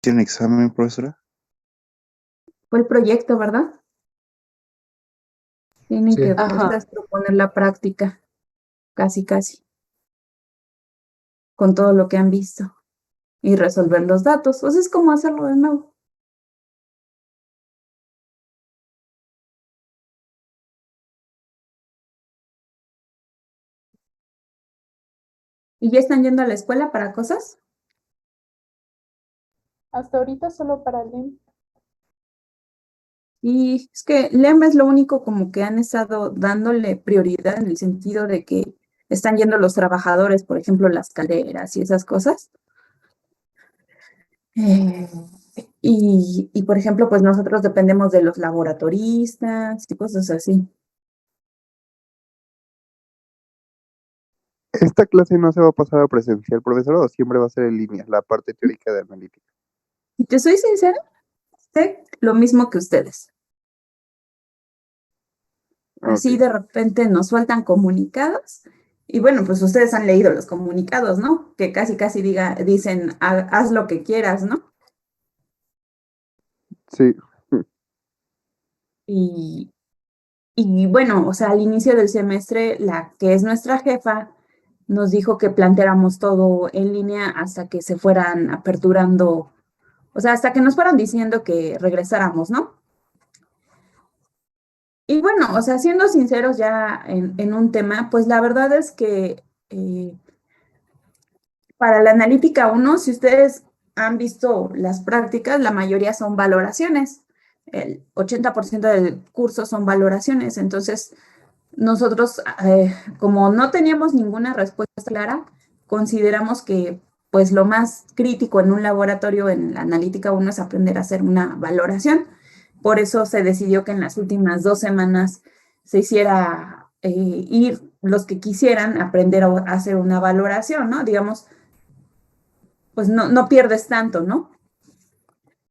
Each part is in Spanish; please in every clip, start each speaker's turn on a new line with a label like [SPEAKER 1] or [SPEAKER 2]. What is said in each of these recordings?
[SPEAKER 1] ¿Tiene examen, profesora?
[SPEAKER 2] Fue el proyecto, ¿verdad? Tienen
[SPEAKER 1] Sí.
[SPEAKER 2] que
[SPEAKER 3] Ajá.
[SPEAKER 2] ustedes proponer la práctica, casi, casi, con todo lo que han visto y resolver los datos. O sea, es como hacerlo de nuevo. ¿Y ya están yendo a la escuela para cosas?
[SPEAKER 3] Hasta ahorita solo para LEM.
[SPEAKER 2] Y es que LEM es lo único como que han estado dándole prioridad en el sentido de que están yendo los trabajadores, por ejemplo, las calderas y esas cosas. Eh, y, por ejemplo, pues nosotros dependemos de los laboratoristas y cosas así.
[SPEAKER 1] ¿Esta clase no se va a pasar a presencial, profesora, o siempre va a ser en línea, la parte teórica de analítica?
[SPEAKER 2] Si te soy sincera, sé lo mismo que ustedes.
[SPEAKER 1] Ok.
[SPEAKER 2] Así de repente nos sueltan comunicados. Y bueno, pues ustedes han leído los comunicados, ¿no? Que casi, casi dicen, haz lo que quieras, ¿no?
[SPEAKER 1] Sí.
[SPEAKER 2] Y, y bueno, o sea, al inicio del semestre, la que es nuestra jefa nos dijo que planteáramos todo en línea hasta que se fueran aperturando, o sea, hasta que nos fueran diciendo que regresáramos, ¿no? Y bueno, o sea, siendo sinceros ya en un tema, pues la verdad es que para la analítica uno, si ustedes han visto las prácticas, la mayoría son valoraciones. El 80% del curso son valoraciones. Entonces, nosotros, como no teníamos ninguna respuesta clara, consideramos que pues lo más crítico en un laboratorio en la analítica uno es aprender a hacer una valoración. Por eso se decidió que en las últimas 2 semanas se hiciera ir los que quisieran aprender a hacer una valoración, ¿no? Digamos, pues no pierdes tanto, ¿no?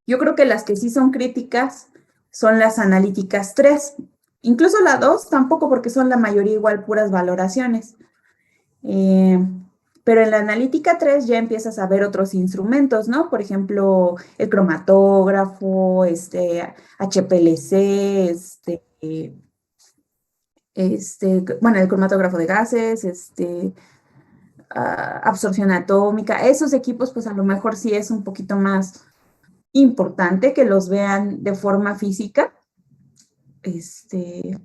[SPEAKER 2] Yo creo que las que sí son críticas son las analíticas 3, incluso la 2 tampoco porque son la mayoría igual puras valoraciones. Eh, pero en la analítica 3 ya empiezas a ver otros instrumentos, ¿no? Por ejemplo, el cromatógrafo, HPLC, bueno, el cromatógrafo de gases, absorción atómica. Esos equipos, pues a lo mejor sí es un poquito más importante que los vean de forma física. Este,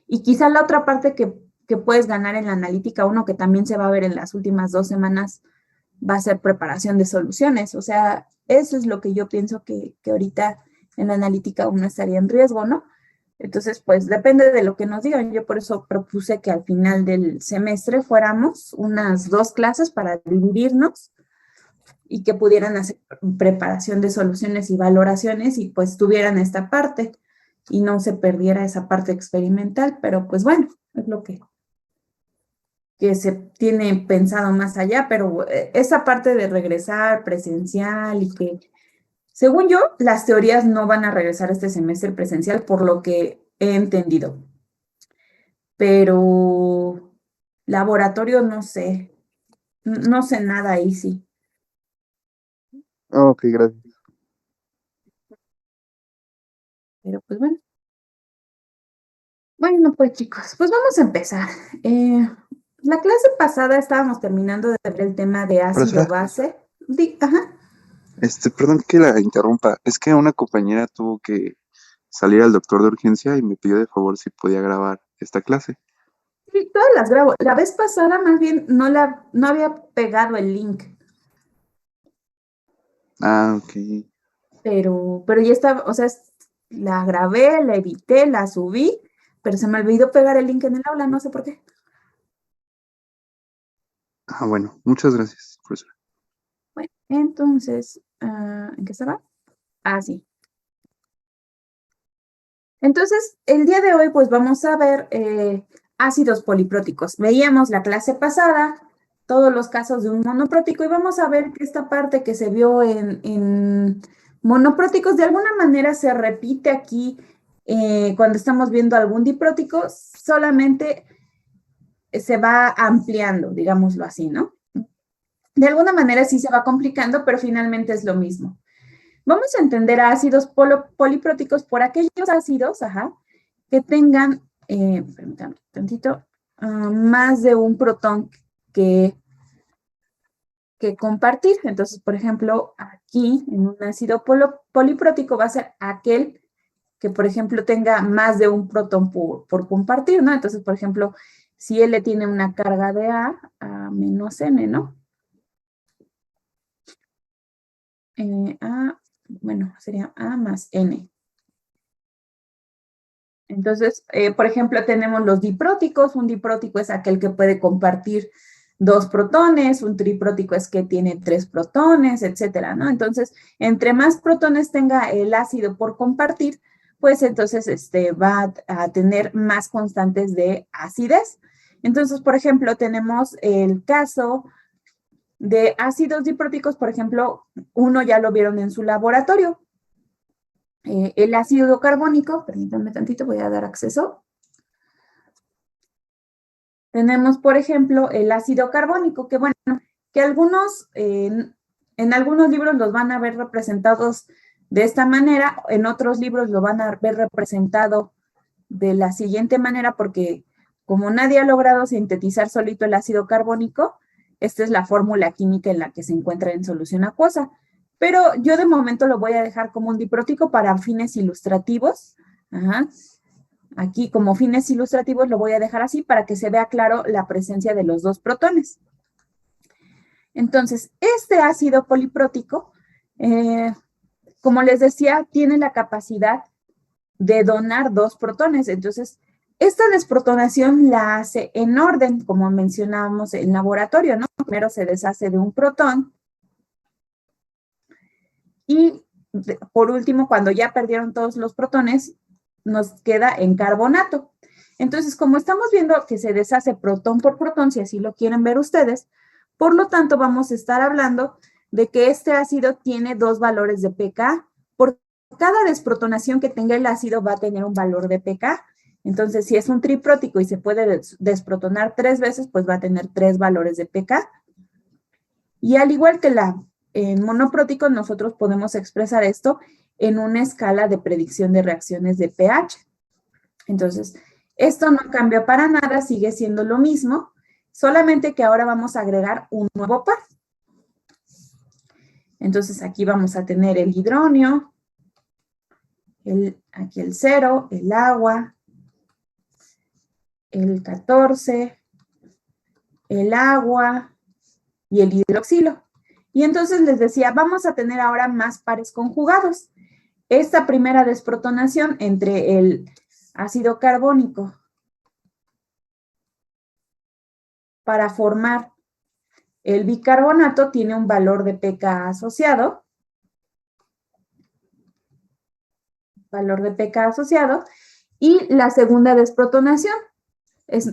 [SPEAKER 2] y quizá la otra parte que puedes ganar en la analítica uno, que también se va a ver en las últimas 2 semanas, va a ser preparación de soluciones. O sea, eso es lo que yo pienso que ahorita en la analítica uno estaría en riesgo, ¿no? Entonces, pues depende de lo que nos digan. Yo por eso propuse que al final del semestre fuéramos unas 2 clases para dividirnos y que pudieran hacer preparación de soluciones y valoraciones y pues tuvieran esta parte y no se perdiera esa parte experimental, pero pues bueno, es lo que se tiene pensado más allá, pero esa parte de regresar presencial y que, según yo, las teorías no van a regresar este semestre presencial por lo que he entendido, pero laboratorio no sé, no sé nada ahí sí,
[SPEAKER 1] Ok, gracias.
[SPEAKER 2] pero pues bueno. Bueno, pues chicos, pues vamos a empezar. La clase pasada estábamos terminando de ver el tema de ácido
[SPEAKER 1] Profesora,
[SPEAKER 2] base. Ajá.
[SPEAKER 1] perdón que la interrumpa. Es que una compañera tuvo que salir al doctor de urgencia y me pidió de favor si podía grabar esta clase.
[SPEAKER 2] Sí, todas las grabo. La vez pasada más bien no había pegado el link,
[SPEAKER 1] Ah, ok.
[SPEAKER 2] pero ya estaba, o sea, la grabé, la edité, la subí, pero se me olvidó pegar el link en el aula, no sé por qué.
[SPEAKER 1] Ah, bueno, muchas gracias, profesora.
[SPEAKER 2] Bueno, entonces, ¿en qué estaba? Ah, sí. Entonces, el día de hoy, pues vamos a ver ácidos polipróticos. Veíamos la clase pasada, todos los casos de un monoprótico, y vamos a ver que esta parte que se vio en monopróticos de alguna manera se repite aquí cuando estamos viendo algún diprótico, solamente se va ampliando, digámoslo así, ¿no? De alguna manera sí se va complicando, pero finalmente es lo mismo. Vamos a entender a ácidos polipróticos por aquellos ácidos, que tengan, permítanme tantito, más de un protón que compartir. Entonces, por ejemplo, aquí en un ácido poliprótico va a ser aquel que, por ejemplo, tenga más de un protón por compartir, ¿no? Entonces, por ejemplo, si L tiene una carga de A menos N, ¿no? Bueno, sería A más N. Entonces, por ejemplo, tenemos los dipróticos. Un diprótico es aquel que puede compartir 2 protones, un triprótico es que tiene 3 protones, etcétera, ¿no? Entonces, entre más protones tenga el ácido por compartir, pues entonces va a tener más constantes de acidez. Entonces, por ejemplo, tenemos el caso de ácidos dipróticos, por ejemplo, uno ya lo vieron en su laboratorio. El ácido carbónico, permítanme tantito, voy a dar acceso. Tenemos, por ejemplo, el ácido carbónico, que bueno, que algunos, en algunos libros los van a ver representados de esta manera, en otros libros lo van a ver representado de la siguiente manera, porque como nadie ha logrado sintetizar solito el ácido carbónico, esta es la fórmula química en la que se encuentra en solución acuosa. Pero yo de momento lo voy a dejar como un diprótico para fines ilustrativos. Aquí como fines ilustrativos lo voy a dejar así para que se vea claro la presencia de los 2 protones. Entonces, este ácido poliprótico, como les decía, tiene la capacidad de donar 2 protones. Entonces, esta desprotonación la hace en orden, como mencionábamos en laboratorio, ¿no? Primero se deshace de un protón y por último, cuando ya perdieron todos los protones, nos queda en carbonato. Entonces, como estamos viendo que se deshace protón por protón, si así lo quieren ver ustedes, por lo tanto vamos a estar hablando de que este ácido tiene 2 valores de pK. Por cada desprotonación que tenga el ácido va a tener un valor de pK. Entonces, si es un triprótico y se puede desprotonar 3 veces, pues va a tener 3 valores de pK. Y al igual que en monopróticos, nosotros podemos expresar esto en una escala de predicción de reacciones de pH. Entonces, esto no cambia para nada, sigue siendo lo mismo, solamente que ahora vamos a agregar un nuevo par. Entonces, aquí vamos a tener el hidronio, aquí el 0, el agua, el 14, el agua y el hidroxilo. Y entonces les decía, vamos a tener ahora más pares conjugados. Esta primera desprotonación entre el ácido carbónico para formar el bicarbonato tiene un valor de pK asociado. Y la segunda desprotonación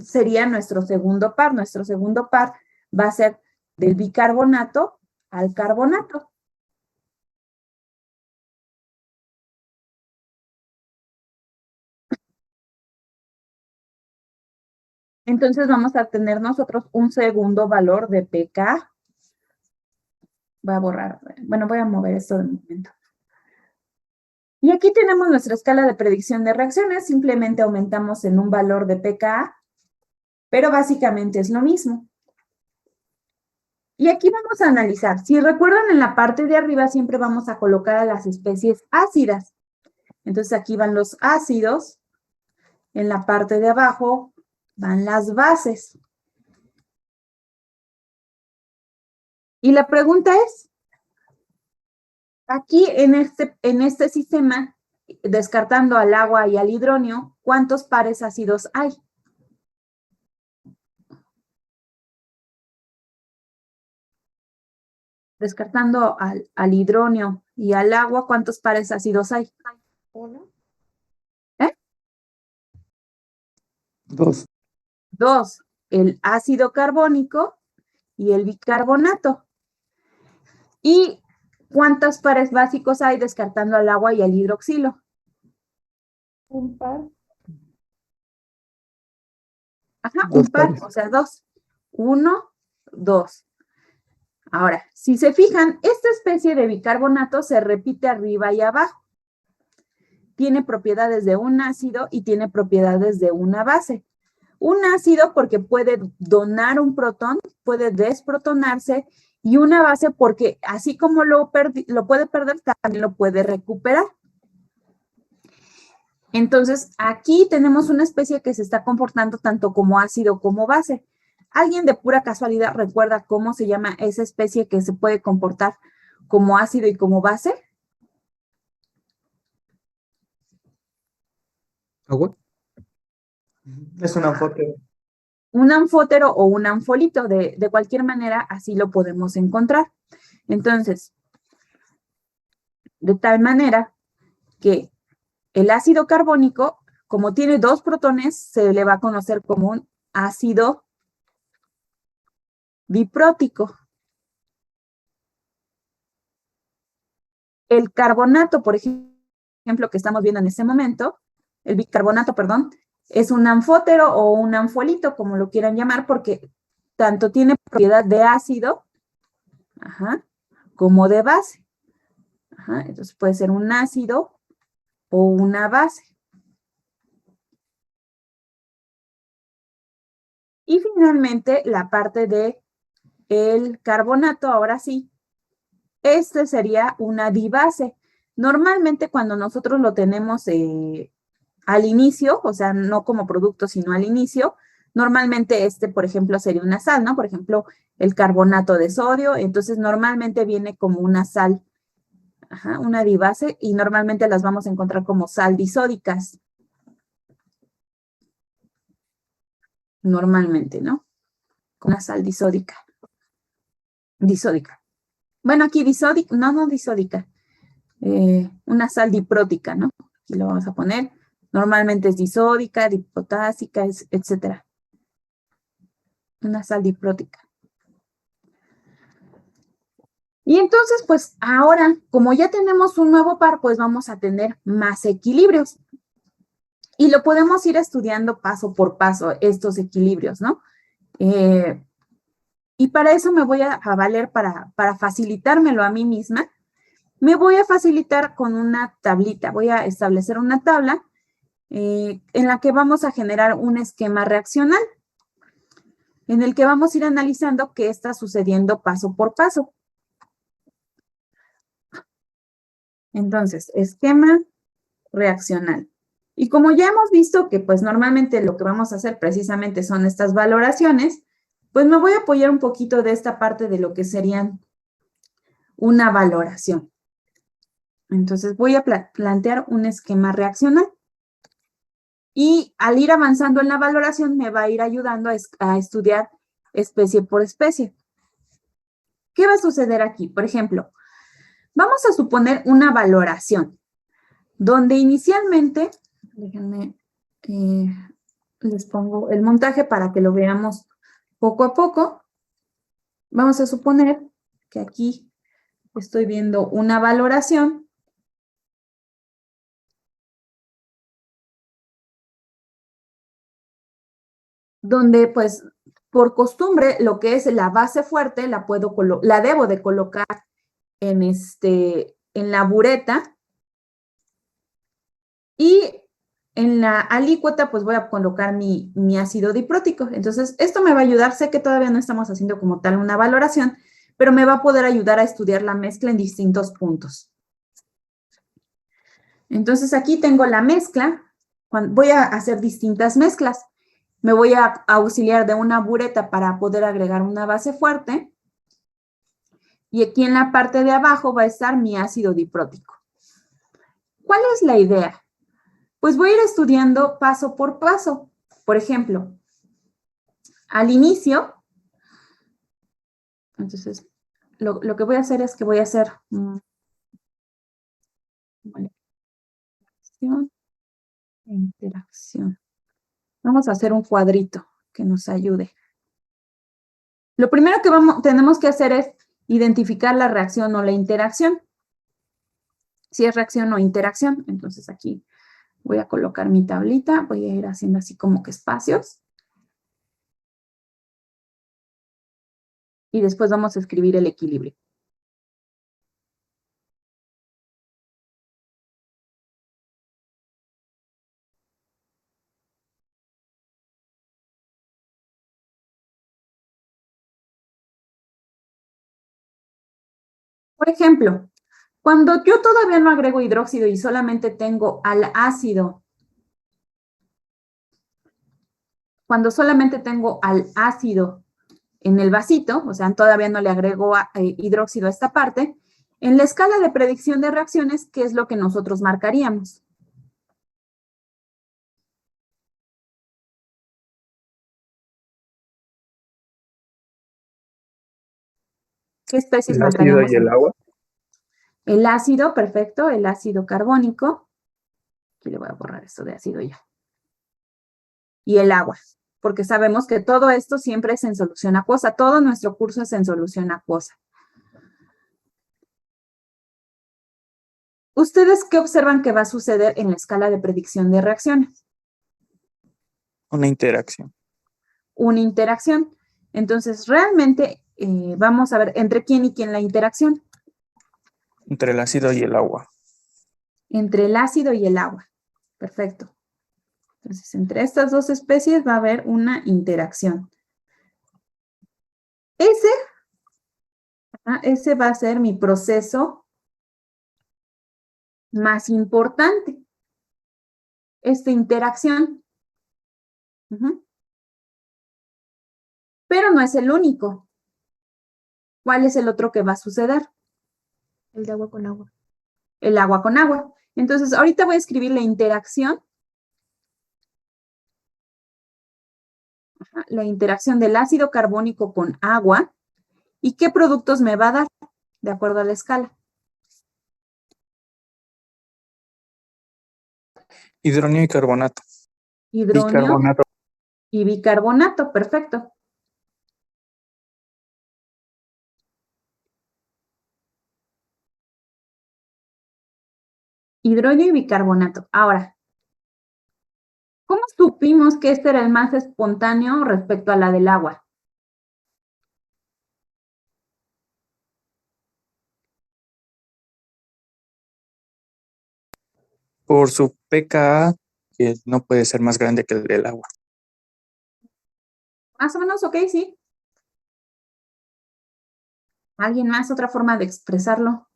[SPEAKER 2] sería nuestro segundo par. Nuestro segundo par va a ser del bicarbonato al carbonato. Entonces vamos a tener nosotros un segundo valor de pK. Voy a borrar, bueno, voy a mover esto de momento. Y aquí tenemos nuestra escala de predicción de reacciones. Simplemente aumentamos en un valor de pK, pero básicamente es lo mismo. Y aquí vamos a analizar. Si recuerdan, en la parte de arriba siempre vamos a colocar a las especies ácidas. Entonces aquí van los ácidos. En la parte de abajo van las bases. Y la pregunta es, aquí en este sistema, descartando al agua y al hidronio, ¿cuántos pares ácidos hay? Descartando al hidronio y al agua, ¿cuántos pares ácidos hay?
[SPEAKER 3] 1.
[SPEAKER 1] 2.
[SPEAKER 2] 2. El ácido carbónico y el bicarbonato. ¿Y cuántos pares básicos hay descartando al agua y al hidroxilo?
[SPEAKER 3] Un par.
[SPEAKER 2] Ajá,
[SPEAKER 1] Dos
[SPEAKER 2] un par,
[SPEAKER 1] pares.
[SPEAKER 2] o sea, 2. 1, 2. Ahora, si se fijan, esta especie de bicarbonato se repite arriba y abajo. Tiene propiedades de un ácido y tiene propiedades de una base. Un ácido porque puede donar un protón, puede desprotonarse, y una base porque así como lo puede perder, también lo puede recuperar. Entonces, aquí tenemos una especie que se está comportando tanto como ácido como base. ¿Alguien de pura casualidad recuerda cómo se llama esa especie que se puede comportar como ácido y como base?
[SPEAKER 4] ¿Agua?
[SPEAKER 5] Es un anfótero.
[SPEAKER 2] Un anfótero o un anfolito, de cualquier manera, así lo podemos encontrar. Entonces, de tal manera que el ácido carbónico, como tiene 2 protones, se le va a conocer como un ácido diprótico. El carbonato, por ejemplo, que estamos viendo en este momento, el bicarbonato, perdón, es un anfótero o un anfuelito, como lo quieran llamar, porque tanto tiene propiedad de ácido, como de base. Entonces puede ser un ácido o una base. Y finalmente, la parte de el carbonato, ahora sí, este sería una dibase. Normalmente cuando nosotros lo tenemos al inicio, o sea, no como producto, sino al inicio, normalmente por ejemplo, sería una sal, ¿no? Por ejemplo, el carbonato de sodio, entonces normalmente viene como una sal, una dibase, y normalmente las vamos a encontrar como sal disódicas. Normalmente, ¿no? Una sal disódica. Disódica. Bueno, aquí disódica, no disódica. Una sal diprótica, ¿no? Aquí lo vamos a poner. Normalmente es disódica, dipotásica, etcétera. Una sal diprótica. Y entonces, pues ahora, como ya tenemos un nuevo par, pues vamos a tener más equilibrios. Y lo podemos ir estudiando paso por paso, estos equilibrios, ¿no? Y para eso me voy a valer, para facilitármelo a mí misma, me voy a facilitar con una tablita. Voy a establecer una tabla en la que vamos a generar un esquema reaccional, en el que vamos a ir analizando qué está sucediendo paso por paso. Entonces, esquema reaccional. Y como ya hemos visto que pues normalmente lo que vamos a hacer precisamente son estas valoraciones, pues me voy a apoyar un poquito de esta parte de lo que serían una valoración. Entonces voy a plantear un esquema reaccional. Y al ir avanzando en la valoración me va a ir ayudando a estudiar especie por especie. ¿Qué va a suceder aquí? Por ejemplo, vamos a suponer una valoración donde inicialmente, déjenme, les pongo el montaje para que lo veamos poco a poco. Vamos a suponer que aquí estoy viendo una valoración donde pues por costumbre lo que es la base fuerte la debo de colocar en la bureta, y en la alícuota pues voy a colocar mi ácido diprótico. Entonces esto me va a ayudar, sé que todavía no estamos haciendo como tal una valoración, pero me va a poder ayudar a estudiar la mezcla en distintos puntos. Entonces aquí tengo la mezcla, voy a hacer distintas mezclas. Me voy a auxiliar de una bureta para poder agregar una base fuerte. Y aquí en la parte de abajo va a estar mi ácido diprótico. ¿Cuál es la idea? Pues voy a ir estudiando paso por paso. Por ejemplo, al inicio, entonces, lo que voy a hacer es que voy a hacer interacción. Vamos a hacer un cuadrito que nos ayude. Lo primero que tenemos que hacer es identificar la reacción o la interacción. Si es reacción o interacción, entonces aquí voy a colocar mi tablita, voy a ir haciendo así como que espacios. y después vamos a escribir el equilibrio. Por ejemplo, cuando yo todavía no agrego hidróxido y solamente tengo al ácido, cuando solamente tengo al ácido en el vasito, o sea, todavía no le agrego hidróxido a esta parte, en la escala de predicción de reacciones, ¿qué es lo que nosotros marcaríamos? ¿Qué especies
[SPEAKER 5] El ácido
[SPEAKER 2] marcaríamos?
[SPEAKER 5] y el agua.
[SPEAKER 2] El ácido, perfecto, el ácido carbónico. Aquí le voy a borrar esto de ácido ya. Y el agua, porque sabemos que todo esto siempre es en solución acuosa. Todo nuestro curso es en solución acuosa. ¿Ustedes qué observan que va a suceder en la escala de predicción de reacciones?
[SPEAKER 5] Una interacción.
[SPEAKER 2] Una interacción. Entonces, realmente vamos a ver entre quién y quién la interacción.
[SPEAKER 5] Entre el ácido y el agua.
[SPEAKER 2] Entre el ácido y el agua. Perfecto. Entonces, entre estas dos especies va a haber una interacción. Ese va a ser mi proceso más importante. Esta interacción. Pero no es el único. ¿Cuál es el otro que va a suceder?
[SPEAKER 3] El de agua con agua.
[SPEAKER 2] El agua con agua. Entonces, ahorita voy a escribir la interacción. La interacción del ácido carbónico con agua. ¿Y qué productos me va a dar? De acuerdo a la escala.
[SPEAKER 5] Hidrónio y carbonato.
[SPEAKER 2] Hidrónio
[SPEAKER 5] Bicarbonato.
[SPEAKER 2] y bicarbonato. Perfecto. Hidrógeno y bicarbonato. Ahora, ¿cómo supimos que este era el más espontáneo respecto a la del agua?
[SPEAKER 5] Por su pKa, que no puede ser más grande que el del agua.
[SPEAKER 2] Más o menos, ok, sí. ¿Alguien más? ¿Otra forma de expresarlo?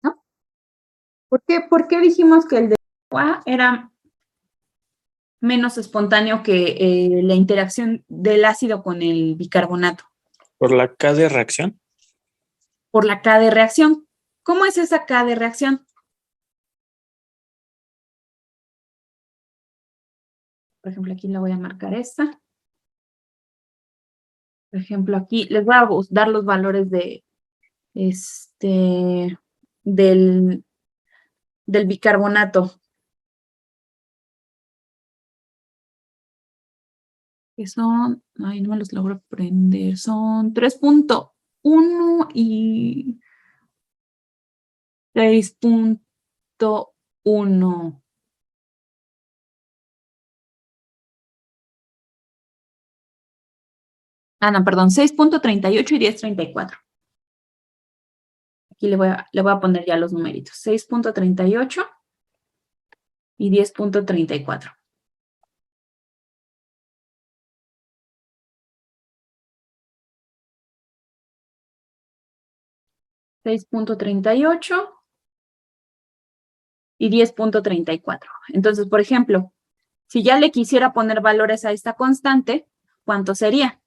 [SPEAKER 2] ¿No? ¿Por qué dijimos que el de agua era menos espontáneo que la interacción del ácido con el bicarbonato?
[SPEAKER 5] Por la K de reacción.
[SPEAKER 2] Por la K de reacción. ¿Cómo es esa K de reacción? Por ejemplo, aquí le voy a marcar esta. Por ejemplo, aquí les voy a dar los valores de del bicarbonato. Que son, ay, no me los logro aprender, son 3.1 y 6.1. No, perdón, 6.38 y 10.34. Aquí le voy a poner ya los numeritos. 6.38 y 10.34. .38 y 10.34. Entonces, por ejemplo, si ya le quisiera poner valores a esta constante, ¿cuánto sería?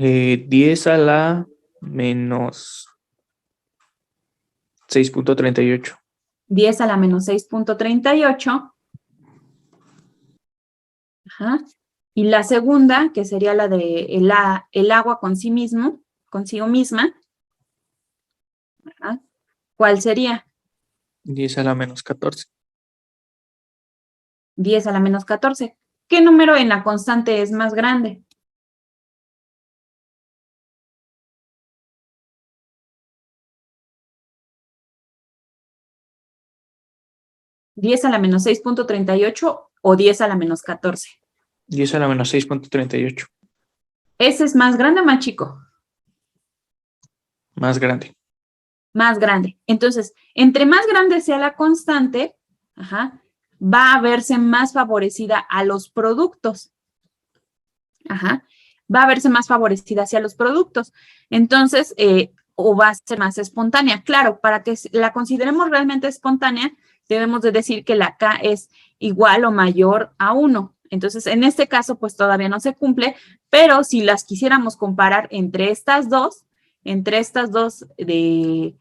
[SPEAKER 5] Eh, 10 a la menos 6.38.
[SPEAKER 2] 10 a la menos 6.38. Ajá. Y la segunda, que sería la de el agua consigo misma. Ajá. ¿Cuál sería?
[SPEAKER 5] 10 a la menos 14.
[SPEAKER 2] 10 a la menos 14. ¿Qué número en la constante es más grande? ¿10 a la menos 6.38 o 10 a la menos 14?
[SPEAKER 5] 10 a la menos 6.38.
[SPEAKER 2] ¿Ese es más grande o más chico?
[SPEAKER 5] Más grande.
[SPEAKER 2] Más grande. Entonces, entre más grande sea la constante, va a verse más favorecida a los productos. Va a verse más favorecida hacia los productos. Entonces, o va a ser más espontánea. Claro, para que la consideremos realmente espontánea, debemos de decir que la K es igual o mayor a 1. Entonces, en este caso, pues todavía no se cumple, pero si las quisiéramos comparar entre estas dos de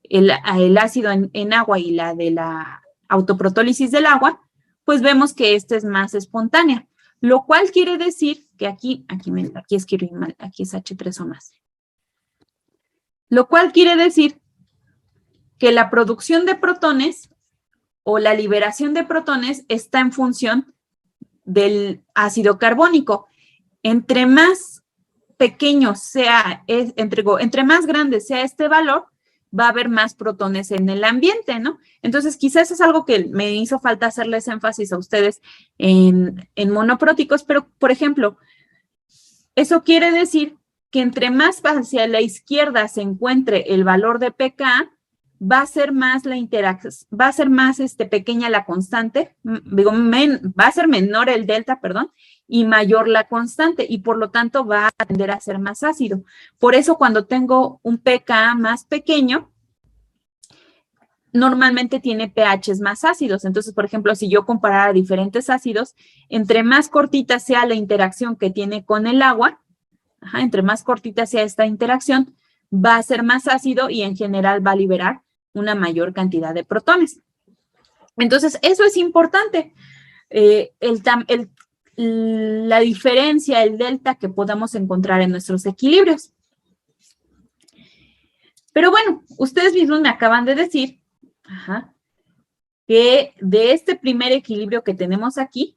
[SPEAKER 2] el ácido en agua y la de la autoprotólisis del agua, pues vemos que esta es más espontánea, lo cual quiere decir que aquí escribí mal, aquí es H3 o más. Lo cual quiere decir que la producción de protones o la liberación de protones está en función del ácido carbónico. Entre más pequeño sea, entre más grande sea este valor, va a haber más protones en el ambiente, ¿no? Entonces, quizás es algo que me hizo falta hacerles énfasis a ustedes en monopróticos, pero, por ejemplo, eso quiere decir que entre más hacia la izquierda se encuentre el valor de pKa, va a ser más la interacción, va a ser más pequeña la constante, va a ser menor el delta, perdón, y mayor la constante, y por lo tanto va a tender a ser más ácido. Por eso cuando tengo un pKa más pequeño, normalmente tiene pHs más ácidos. Entonces, por ejemplo, si yo comparara diferentes ácidos, entre más cortita sea la interacción que tiene con el agua, entre más cortita sea esta interacción, va a ser más ácido y en general va a liberar una mayor cantidad de protones. Entonces, eso es importante. La diferencia, el delta que podamos encontrar en nuestros equilibrios. Pero bueno, ustedes mismos me acaban de decir que de este primer equilibrio que tenemos aquí,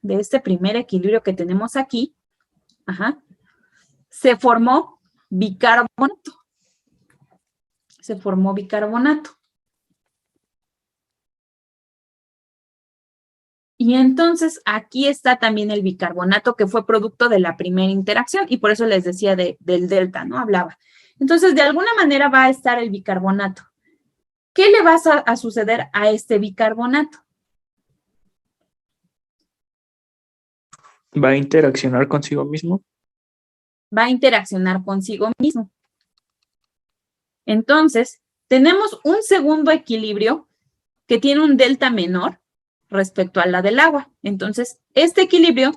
[SPEAKER 2] se formó bicarbonato. Y entonces aquí está también el bicarbonato que fue producto de la primera interacción y por eso les decía del delta, ¿no? Hablaba. Entonces, de alguna manera va a estar el bicarbonato. ¿Qué le va a suceder a este bicarbonato?
[SPEAKER 5] ¿Va a interaccionar consigo mismo?
[SPEAKER 2] Va a interaccionar consigo mismo. Entonces, tenemos un segundo equilibrio que tiene un delta menor respecto a la del agua. Entonces, este equilibrio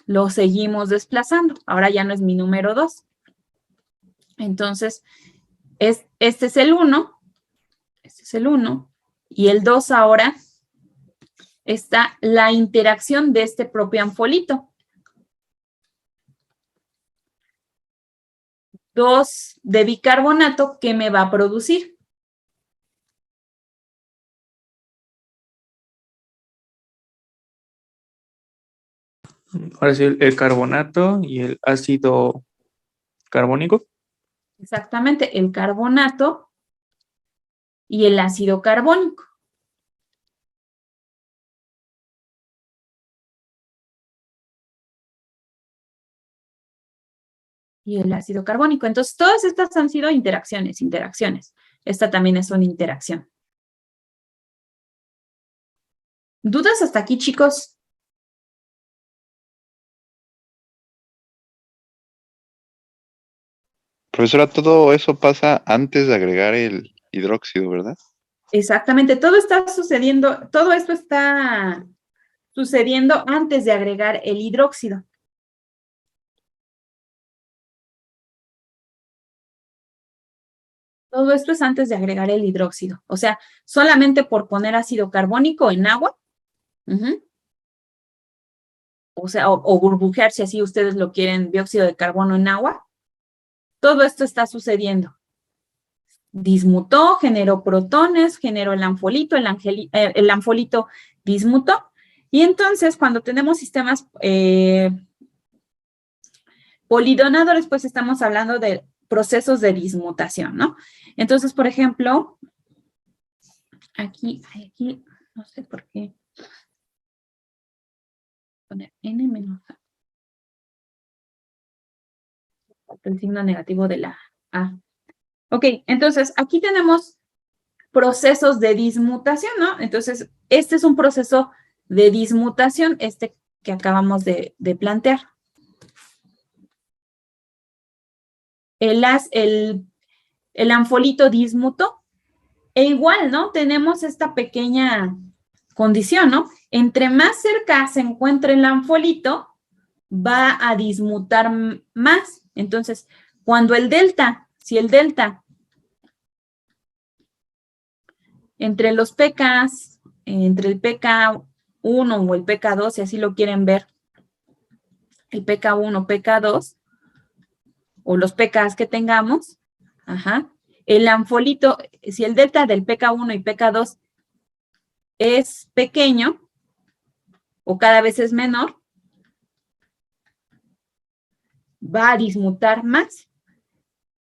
[SPEAKER 2] lo seguimos desplazando. Ahora ya no es mi número 2. Entonces, este es el 1. Este es el 1. Y el 2 ahora está la interacción de este propio anfolito. 2 de bicarbonato, ¿qué me va a producir?
[SPEAKER 5] Ahora sí, el carbonato y el ácido carbónico.
[SPEAKER 2] Exactamente, el carbonato y el ácido carbónico. Y el ácido carbónico. Entonces, todas estas han sido interacciones. Esta también es una interacción. ¿Dudas hasta aquí, chicos?
[SPEAKER 1] Profesora, todo eso pasa antes de agregar el hidróxido, ¿verdad?
[SPEAKER 2] Exactamente, todo esto está sucediendo antes de agregar el hidróxido. Todo esto es antes de agregar el hidróxido. O sea, solamente por poner ácido carbónico en agua, o sea, o burbujear, si así ustedes lo quieren, dióxido de carbono en agua, todo esto está sucediendo. Dismutó, generó protones, generó el anfolito, el anfolito dismutó, Y entonces, cuando tenemos sistemas polidonadores, pues estamos hablando de procesos de dismutación, ¿no? Entonces, por ejemplo, aquí, no sé por qué. Poner N menos A. El signo negativo de la A. Ok, entonces aquí tenemos procesos de dismutación, ¿no? Entonces, este es un proceso de dismutación, este que acabamos de plantear. El anfolito dismuto, e igual, ¿no? Tenemos esta pequeña condición, ¿no? Entre más cerca se encuentre el anfolito, va a dismutar más. Entonces, cuando el delta, si el delta entre los pKs, entre el pK1 o el pK2, si así lo quieren ver, el pK1, pK2, o los pKs que tengamos, el anfolito, si el delta del pK1 y pK2 es pequeño, o cada vez es menor, va a dismutar más.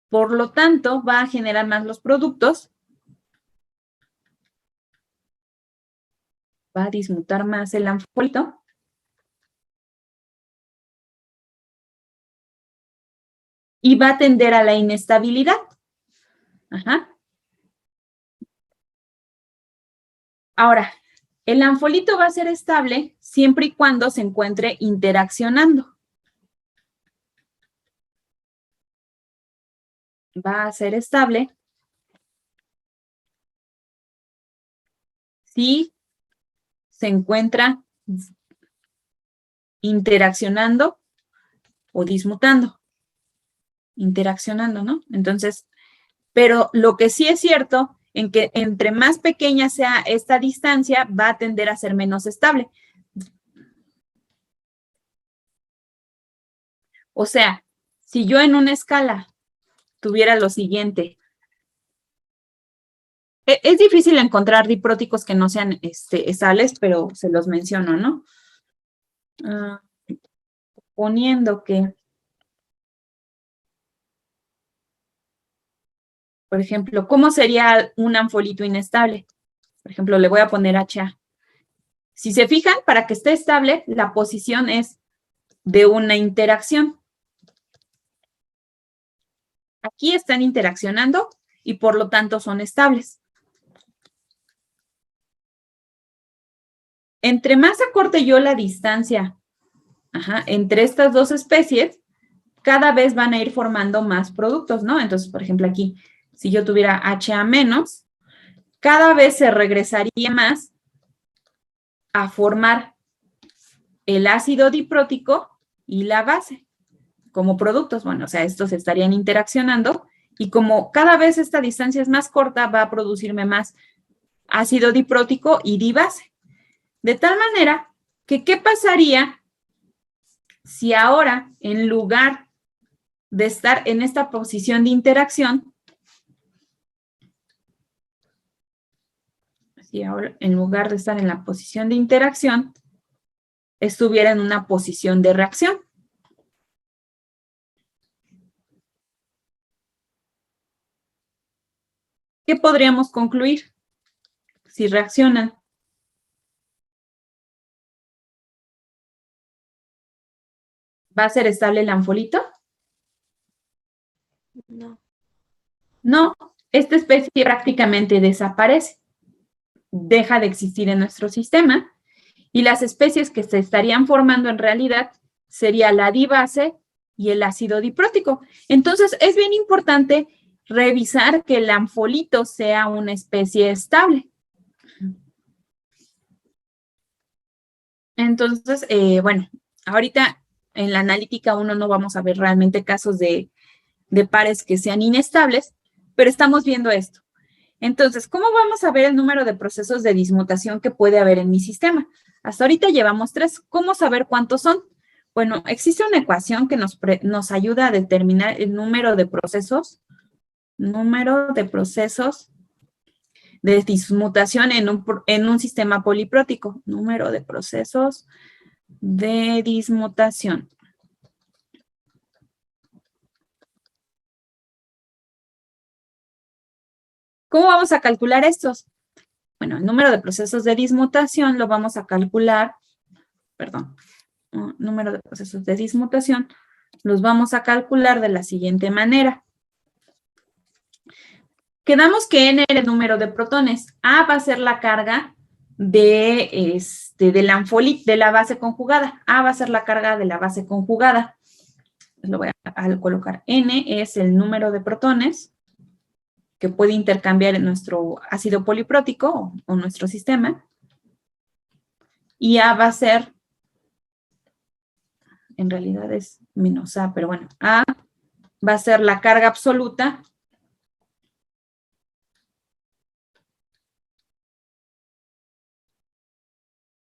[SPEAKER 2] Por lo tanto, va a generar más los productos, va a dismutar más el anfolito, y va a tender a la inestabilidad. Ahora, el anfolito va a ser estable siempre y cuando se encuentre interaccionando. Va a ser estable si se encuentra interaccionando o dismutando. Interaccionando, ¿no? Entonces, pero lo que sí es cierto, en que entre más pequeña sea esta distancia, va a tender a ser menos estable. O sea, si yo en una escala tuviera lo siguiente, es difícil encontrar dipróticos que no sean estables, pero se los menciono, ¿no? Poniendo que, por ejemplo, ¿cómo sería un anfolito inestable? Por ejemplo, le voy a poner HA. Si se fijan, para que esté estable, la posición es de una interacción. Aquí están interaccionando y por lo tanto son estables. Entre más acorte yo la distancia entre estas dos especies, cada vez van a ir formando más productos, ¿no? Entonces, por ejemplo, aquí, si yo tuviera HA menos, cada vez se regresaría más a formar el ácido diprótico y la base como productos. Bueno, o sea, estos estarían interaccionando y como cada vez esta distancia es más corta, va a producirme más ácido diprótico y dibase. De tal manera que, ¿qué pasaría si ahora, en lugar de estar en esta posición de interacción, si ahora, en lugar de estar en la posición de interacción, estuviera en una posición de reacción? ¿Qué podríamos concluir si reaccionan? ¿Va a ser estable el anfolito?
[SPEAKER 3] No.
[SPEAKER 2] No, esta especie prácticamente desaparece, deja de existir en nuestro sistema y las especies que se estarían formando en realidad sería la dibase y el ácido diprótico. Entonces, es bien importante revisar que el anfolito sea una especie estable. Entonces, bueno, ahorita en la analítica 1 no vamos a ver realmente casos de pares que sean inestables, pero estamos viendo esto. Entonces, ¿cómo vamos a ver el número de procesos de dismutación que puede haber en mi sistema? Hasta ahorita llevamos 3. ¿Cómo saber cuántos son? Bueno, existe una ecuación que nos ayuda a determinar el número de procesos de dismutación en un sistema poliprótico. Número de procesos de dismutación. ¿Cómo vamos a calcular estos? Bueno, el número de procesos de dismutación lo vamos a calcular, número de procesos de dismutación los vamos a calcular de la siguiente manera. Quedamos que N era el número de protones. A va a ser la carga de la base conjugada. A va a ser la carga de la base conjugada. Lo voy a colocar. N es el número de protones que puede intercambiar en nuestro ácido poliprótico o nuestro sistema. Y A va a ser, en realidad es menos A, pero bueno, A va a ser la carga absoluta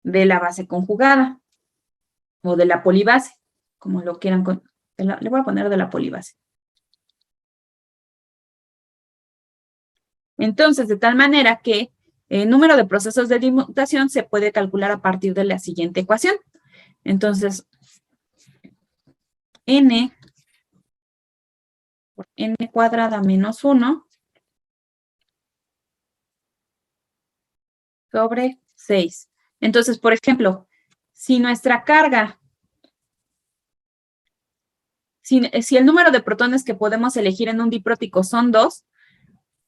[SPEAKER 2] de la base conjugada o de la polibase, como lo quieran. Le voy a poner de la polibase. Entonces, de tal manera que el número de procesos de dismutación se puede calcular a partir de la siguiente ecuación. Entonces, N por N cuadrada menos 1 sobre 6. Entonces, por ejemplo, si nuestra carga, si el número de protones que podemos elegir en un diprótico son 2,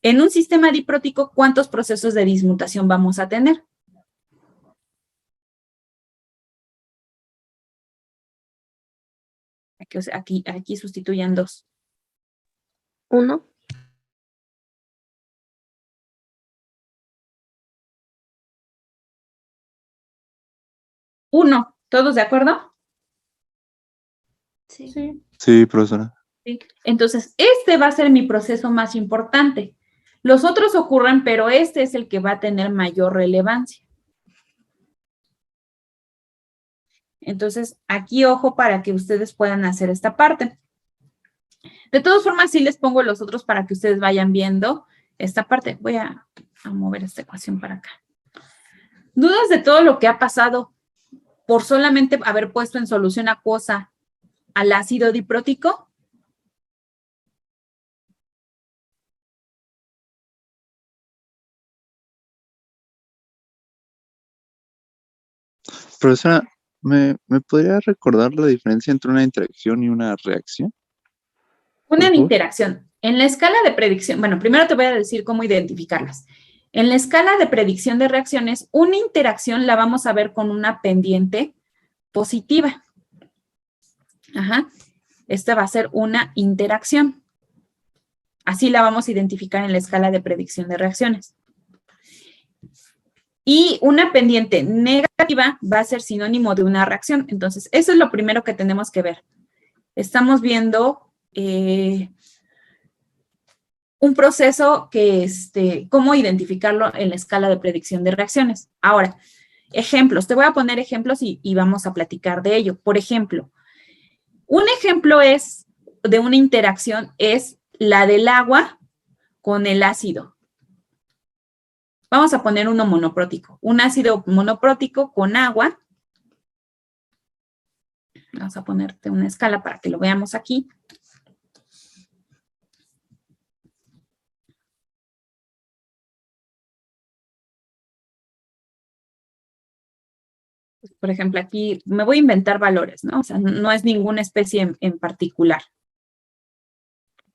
[SPEAKER 2] en un sistema diprótico, ¿cuántos procesos de dismutación vamos a tener? Aquí sustituyan 2.
[SPEAKER 3] 1.
[SPEAKER 2] 1, ¿todos de acuerdo?
[SPEAKER 3] Sí.
[SPEAKER 1] Sí, profesora.
[SPEAKER 2] Sí. Entonces, este va a ser mi proceso más importante. Los otros ocurren, pero este es el que va a tener mayor relevancia. Entonces, aquí ojo para que ustedes puedan hacer esta parte. De todas formas, sí les pongo los otros para que ustedes vayan viendo esta parte. Voy a mover esta ecuación para acá. ¿Dudas de todo lo que ha pasado por solamente haber puesto en solución acuosa al ácido diprótico?
[SPEAKER 1] Profesora, ¿me podría recordar la diferencia entre una interacción y una reacción?
[SPEAKER 2] Una
[SPEAKER 1] Por favor.
[SPEAKER 2] interacción. En la escala de predicción, bueno, primero te voy a decir cómo identificarlas. En la escala de predicción de reacciones, una interacción la vamos a ver con una pendiente positiva. Ajá. Esta va a ser una interacción. Así la vamos a identificar en la escala de predicción de reacciones. Y una pendiente negativa va a ser sinónimo de una reacción. Entonces, eso es lo primero que tenemos que ver. Estamos viendo un proceso que, cómo identificarlo en la escala de predicción de reacciones. Ahora, ejemplos. Te voy a poner ejemplos y vamos a platicar de ello. Por ejemplo, un ejemplo de una interacción es la del agua con el ácido. Vamos a poner uno monoprótico. Un ácido monoprótico con agua. Vamos a ponerte una escala para que lo veamos aquí. Por ejemplo, aquí me voy a inventar valores, ¿no? O sea, no es ninguna especie en particular.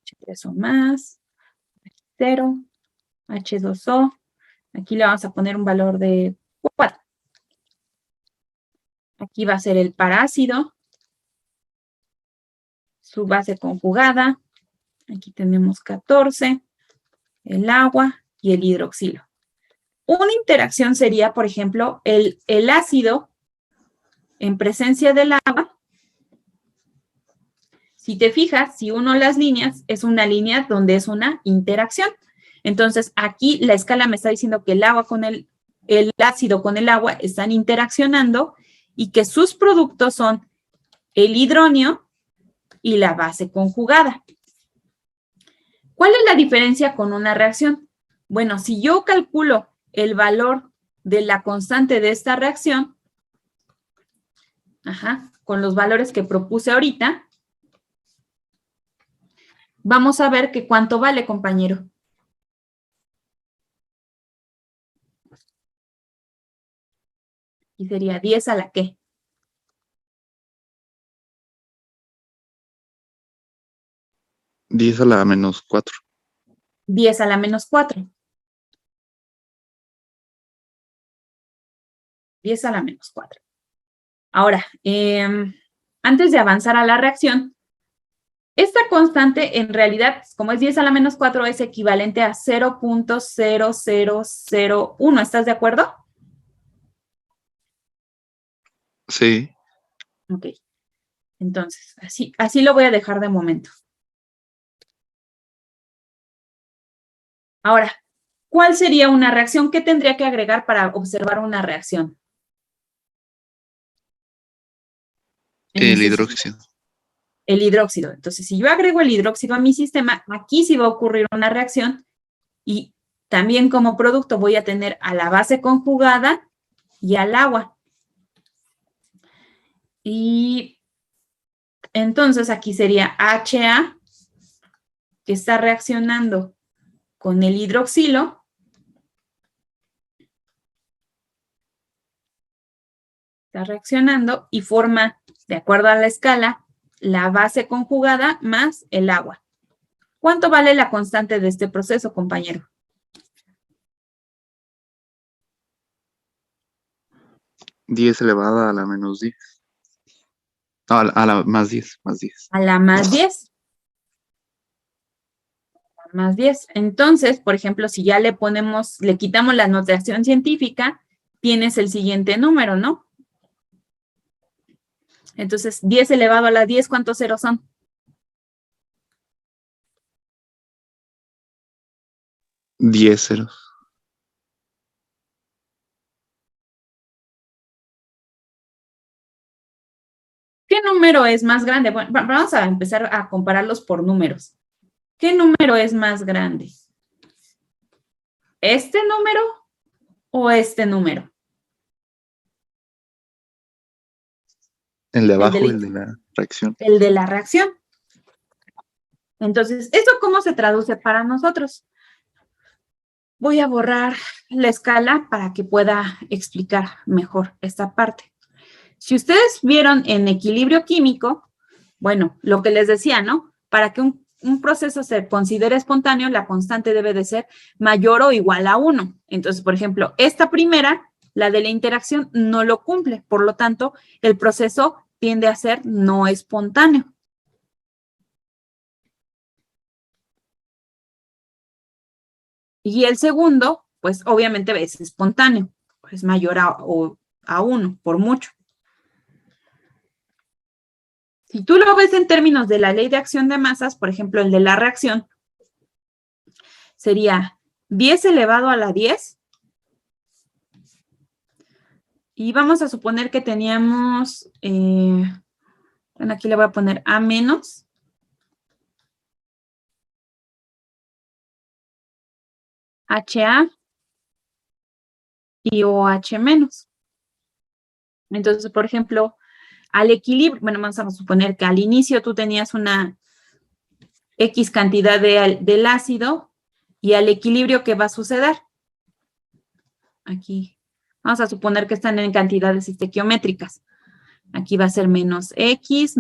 [SPEAKER 2] H3O más, 0, H2O. Aquí le vamos a poner un valor de 4. Aquí va a ser el parácido, su base conjugada. Aquí tenemos 14, el agua y el hidroxilo. Una interacción sería, por ejemplo, el ácido en presencia del agua. Si te fijas, si uno las líneas, es una línea donde es una interacción. Entonces, aquí la escala me está diciendo que el ácido con el agua están interaccionando y que sus productos son el hidronio y la base conjugada. ¿Cuál es la diferencia con una reacción? Bueno, si yo calculo el valor de la constante de esta reacción, con los valores que propuse ahorita, vamos a ver que cuánto vale, compañero. Y sería 10 a la ¿qué?
[SPEAKER 1] 10 a la menos 4.
[SPEAKER 2] 10 a la menos 4. 10 a la menos 4. Ahora, antes de avanzar a la reacción, esta constante en realidad, como es 10 a la menos 4, es equivalente a 0.0001. ¿Estás de acuerdo?
[SPEAKER 1] Sí.
[SPEAKER 2] Ok. Entonces, así lo voy a dejar de momento. Ahora, ¿cuál sería una reacción? ¿Qué tendría que agregar para observar una reacción?
[SPEAKER 1] El hidróxido.
[SPEAKER 2] El hidróxido. Entonces, si yo agrego el hidróxido a mi sistema, aquí sí va a ocurrir una reacción y también como producto voy a tener a la base conjugada y al agua. Y entonces aquí sería HA, que está reaccionando con el hidroxilo. Está reaccionando y forma, de acuerdo a la escala, la base conjugada más el agua. ¿Cuánto vale la constante de este proceso, compañero?
[SPEAKER 1] 10 elevada a la menos 10. No, a la más 10, más 10.
[SPEAKER 2] A la más 10. Más 10. Entonces, por ejemplo, si ya le quitamos la notación científica, tienes el siguiente número, ¿no? Entonces, 10 elevado a la 10, ¿cuántos ceros son?
[SPEAKER 1] 10 ceros.
[SPEAKER 2] ¿Qué número es más grande? Bueno, vamos a empezar a compararlos por números. ¿Qué número es más grande? ¿Este número o este número?
[SPEAKER 1] El de abajo, el de la reacción.
[SPEAKER 2] El de la reacción. Entonces, ¿eso cómo se traduce para nosotros? Voy a borrar la escala para que pueda explicar mejor esta parte. Si ustedes vieron en equilibrio químico, bueno, lo que les decía, ¿no? Para que un proceso se considere espontáneo, la constante debe de ser mayor o igual a 1. Entonces, por ejemplo, esta primera, la de la interacción, no lo cumple. Por lo tanto, el proceso tiende a ser no espontáneo. Y el segundo, pues obviamente es espontáneo, es mayor a 1, por mucho. Si tú lo ves en términos de la ley de acción de masas, por ejemplo, el de la reacción, sería 10 elevado a la 10. Y vamos a suponer que teníamos, bueno, aquí le voy a poner A menos. HA y OH menos. Entonces, por ejemplo, al equilibrio, bueno, vamos a suponer que al inicio tú tenías una X cantidad del ácido y al equilibrio, ¿qué va a suceder? Aquí, vamos a suponer que están en cantidades estequiométricas. Aquí va a ser menos X,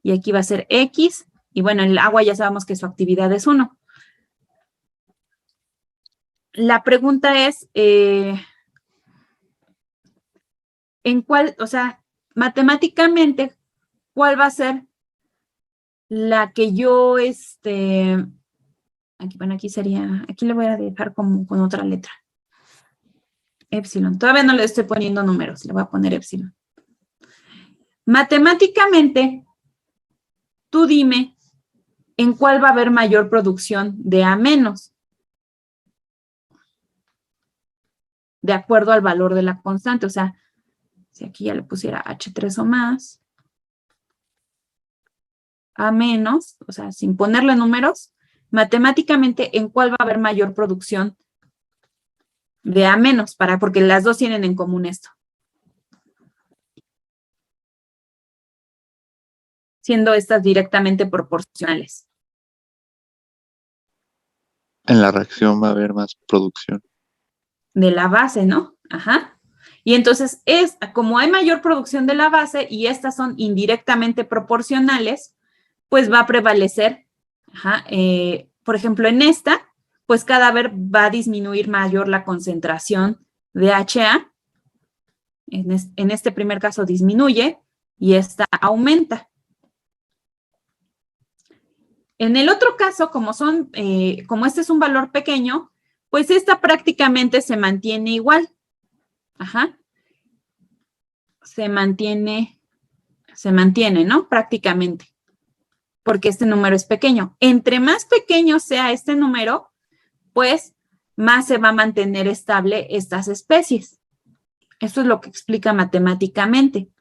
[SPEAKER 2] y aquí va a ser X, y bueno, el agua ya sabemos que su actividad es 1. La pregunta es, ¿en cuál, o sea, matemáticamente, cuál va a ser la que yo, aquí, bueno, aquí sería, aquí le voy a dejar como con otra letra. Epsilon. Todavía no le estoy poniendo números, le voy a poner epsilon. Matemáticamente, tú dime en cuál va a haber mayor producción de A menos, de acuerdo al valor de la constante. O sea, si aquí ya le pusiera H3 o más, A menos, o sea, sin ponerle números, matemáticamente, ¿en cuál va a haber mayor producción de A menos? Porque las dos tienen en común esto. Siendo estas directamente proporcionales.
[SPEAKER 1] En la reacción va a haber más producción.
[SPEAKER 2] De la base, ¿no? Ajá. Y entonces, como hay mayor producción de la base y estas son indirectamente proporcionales, pues va a prevalecer, por ejemplo, en esta, pues cada vez va a disminuir mayor la concentración de HA. En este primer caso disminuye y esta aumenta. En el otro caso, como este es un valor pequeño, pues esta prácticamente se mantiene igual. Se mantiene, ¿no? Prácticamente. Porque este número es pequeño. Entre más pequeño sea este número, pues más se va a mantener estable estas especies. Esto es lo que explica matemáticamente.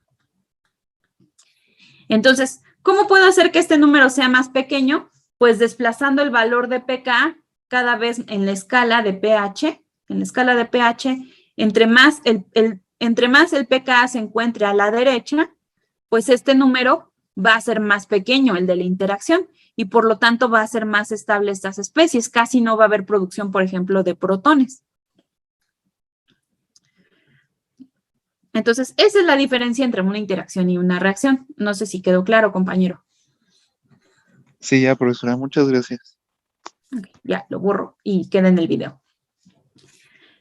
[SPEAKER 2] Entonces, ¿cómo puedo hacer que este número sea más pequeño? Pues desplazando el valor de pKa cada vez en la escala de pH. En la escala de pH, entre más el pKa se encuentre a la derecha, pues este número va a ser más pequeño, el de la interacción, y por lo tanto va a ser más estable estas especies. Casi no va a haber producción, por ejemplo, de protones. Entonces, esa es la diferencia entre una interacción y una reacción. No sé si quedó claro, compañero.
[SPEAKER 1] Sí, ya, profesora, muchas gracias.
[SPEAKER 2] Okay, ya, lo borro y queda en el video.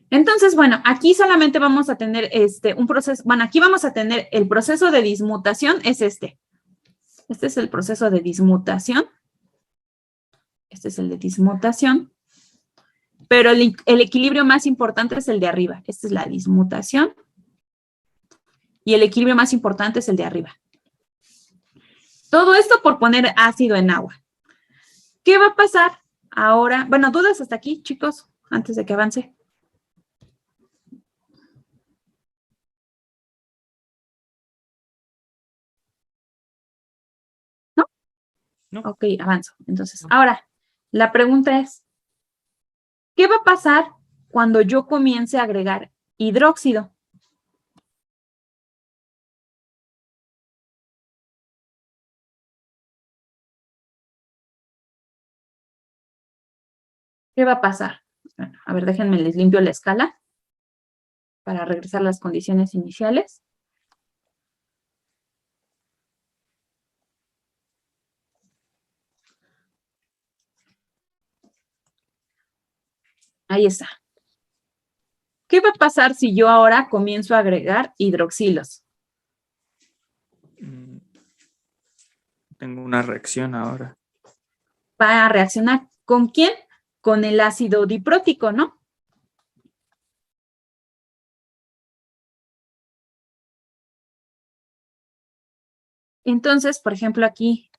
[SPEAKER 2] Entonces, bueno, aquí solamente vamos a tener un proceso, bueno, aquí vamos a tener el proceso de dismutación, es este. Este es el proceso de dismutación. Este es el de dismutación. Pero el equilibrio más importante es el de arriba. Esta es la dismutación. Y el equilibrio más importante es el de arriba. Todo esto por poner ácido en agua. ¿Qué va a pasar ahora? Bueno, ¿dudas hasta aquí, chicos? Antes de que avance. ¿No?
[SPEAKER 5] No.
[SPEAKER 2] Ok, avanzo. Entonces, ahora, la pregunta es, ¿qué va a pasar cuando yo comience a agregar hidróxido? ¿Qué va a pasar? Bueno, a ver, déjenme, les limpio la escala para regresar a las condiciones iniciales. Ahí está. ¿Qué va a pasar si yo ahora comienzo a agregar hidroxilos?
[SPEAKER 5] Tengo una reacción ahora.
[SPEAKER 2] Va a reaccionar ¿con quién? Con el ácido diprótico, ¿no? Entonces, por ejemplo, aquí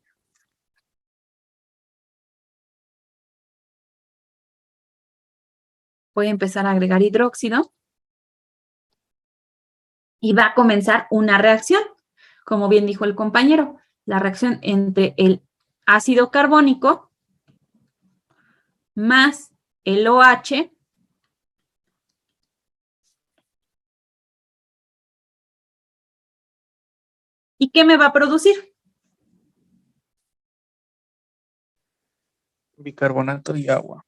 [SPEAKER 2] voy a empezar a agregar hidróxido y va a comenzar una reacción, como bien dijo el compañero, la reacción entre el ácido carbónico más el OH ¿y qué me va a producir?
[SPEAKER 5] Bicarbonato y agua.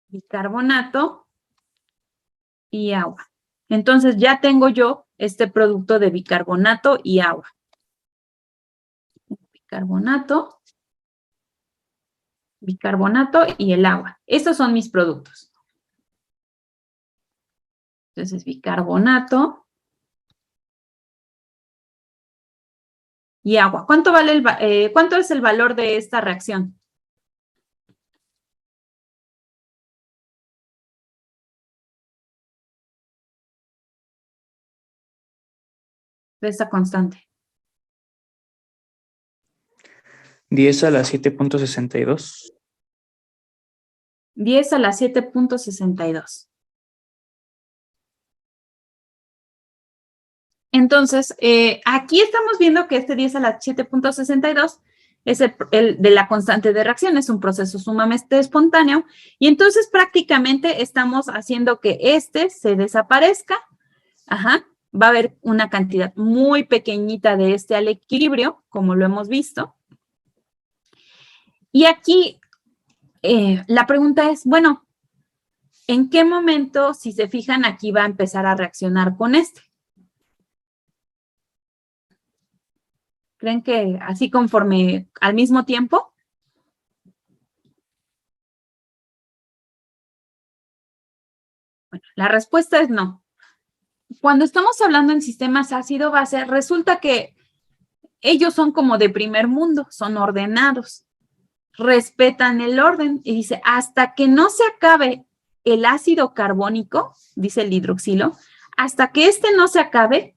[SPEAKER 2] Bicarbonato y agua. Entonces ya tengo yo este producto de bicarbonato y agua. Bicarbonato y el agua. Estos son mis productos. Entonces, bicarbonato y agua. ¿Cuánto es el valor de esta reacción? De esta constante.
[SPEAKER 5] 10 a la 7.62.
[SPEAKER 2] 10 a la 7.62. Entonces, aquí estamos viendo que este 10 a la 7.62 es el de la constante de reacción, es un proceso sumamente espontáneo, y entonces prácticamente estamos haciendo que este se desaparezca. Ajá, va a haber una cantidad muy pequeñita de este al equilibrio, como lo hemos visto. Y aquí la pregunta es, bueno, ¿en qué momento, si se fijan, aquí va a empezar a reaccionar con este? ¿Creen que así conforme al mismo tiempo? Bueno, la respuesta es no. Cuando estamos hablando en sistemas ácido-base, resulta que ellos son como de primer mundo, son ordenados, respetan el orden y dice, hasta que no se acabe el ácido carbónico, dice el hidroxilo, hasta que este no se acabe,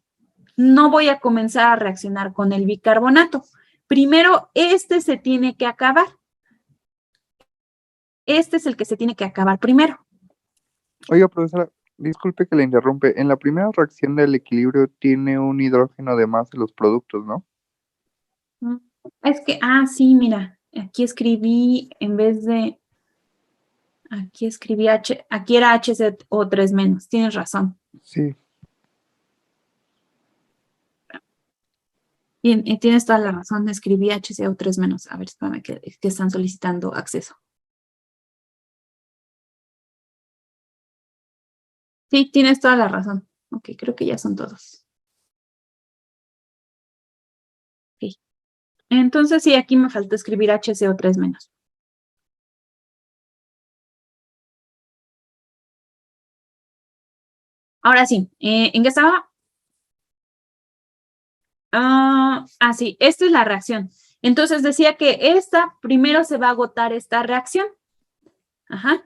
[SPEAKER 2] no voy a comenzar a reaccionar con el bicarbonato. Primero, este se tiene que acabar. Este es el que se tiene que acabar primero.
[SPEAKER 4] Oiga, profesora, disculpe que le interrumpe. En la primera reacción del equilibrio tiene un hidrógeno de más en los productos, ¿no?
[SPEAKER 2] Es que, sí, mira, aquí escribí, en vez de, aquí escribí H, aquí era HCO3 menos, tienes razón.
[SPEAKER 4] Sí.
[SPEAKER 2] Bien, tienes toda la razón, escribí HCO3 menos. A ver, espérame, que están solicitando acceso. Sí, tienes toda la razón. Ok, creo que ya son todos. Ok. Entonces, sí, aquí me falta escribir HCO3 menos. Ahora sí, ¿en qué estaba? Sí, esta es la reacción. Entonces decía que esta, primero se va a agotar esta reacción. Ajá.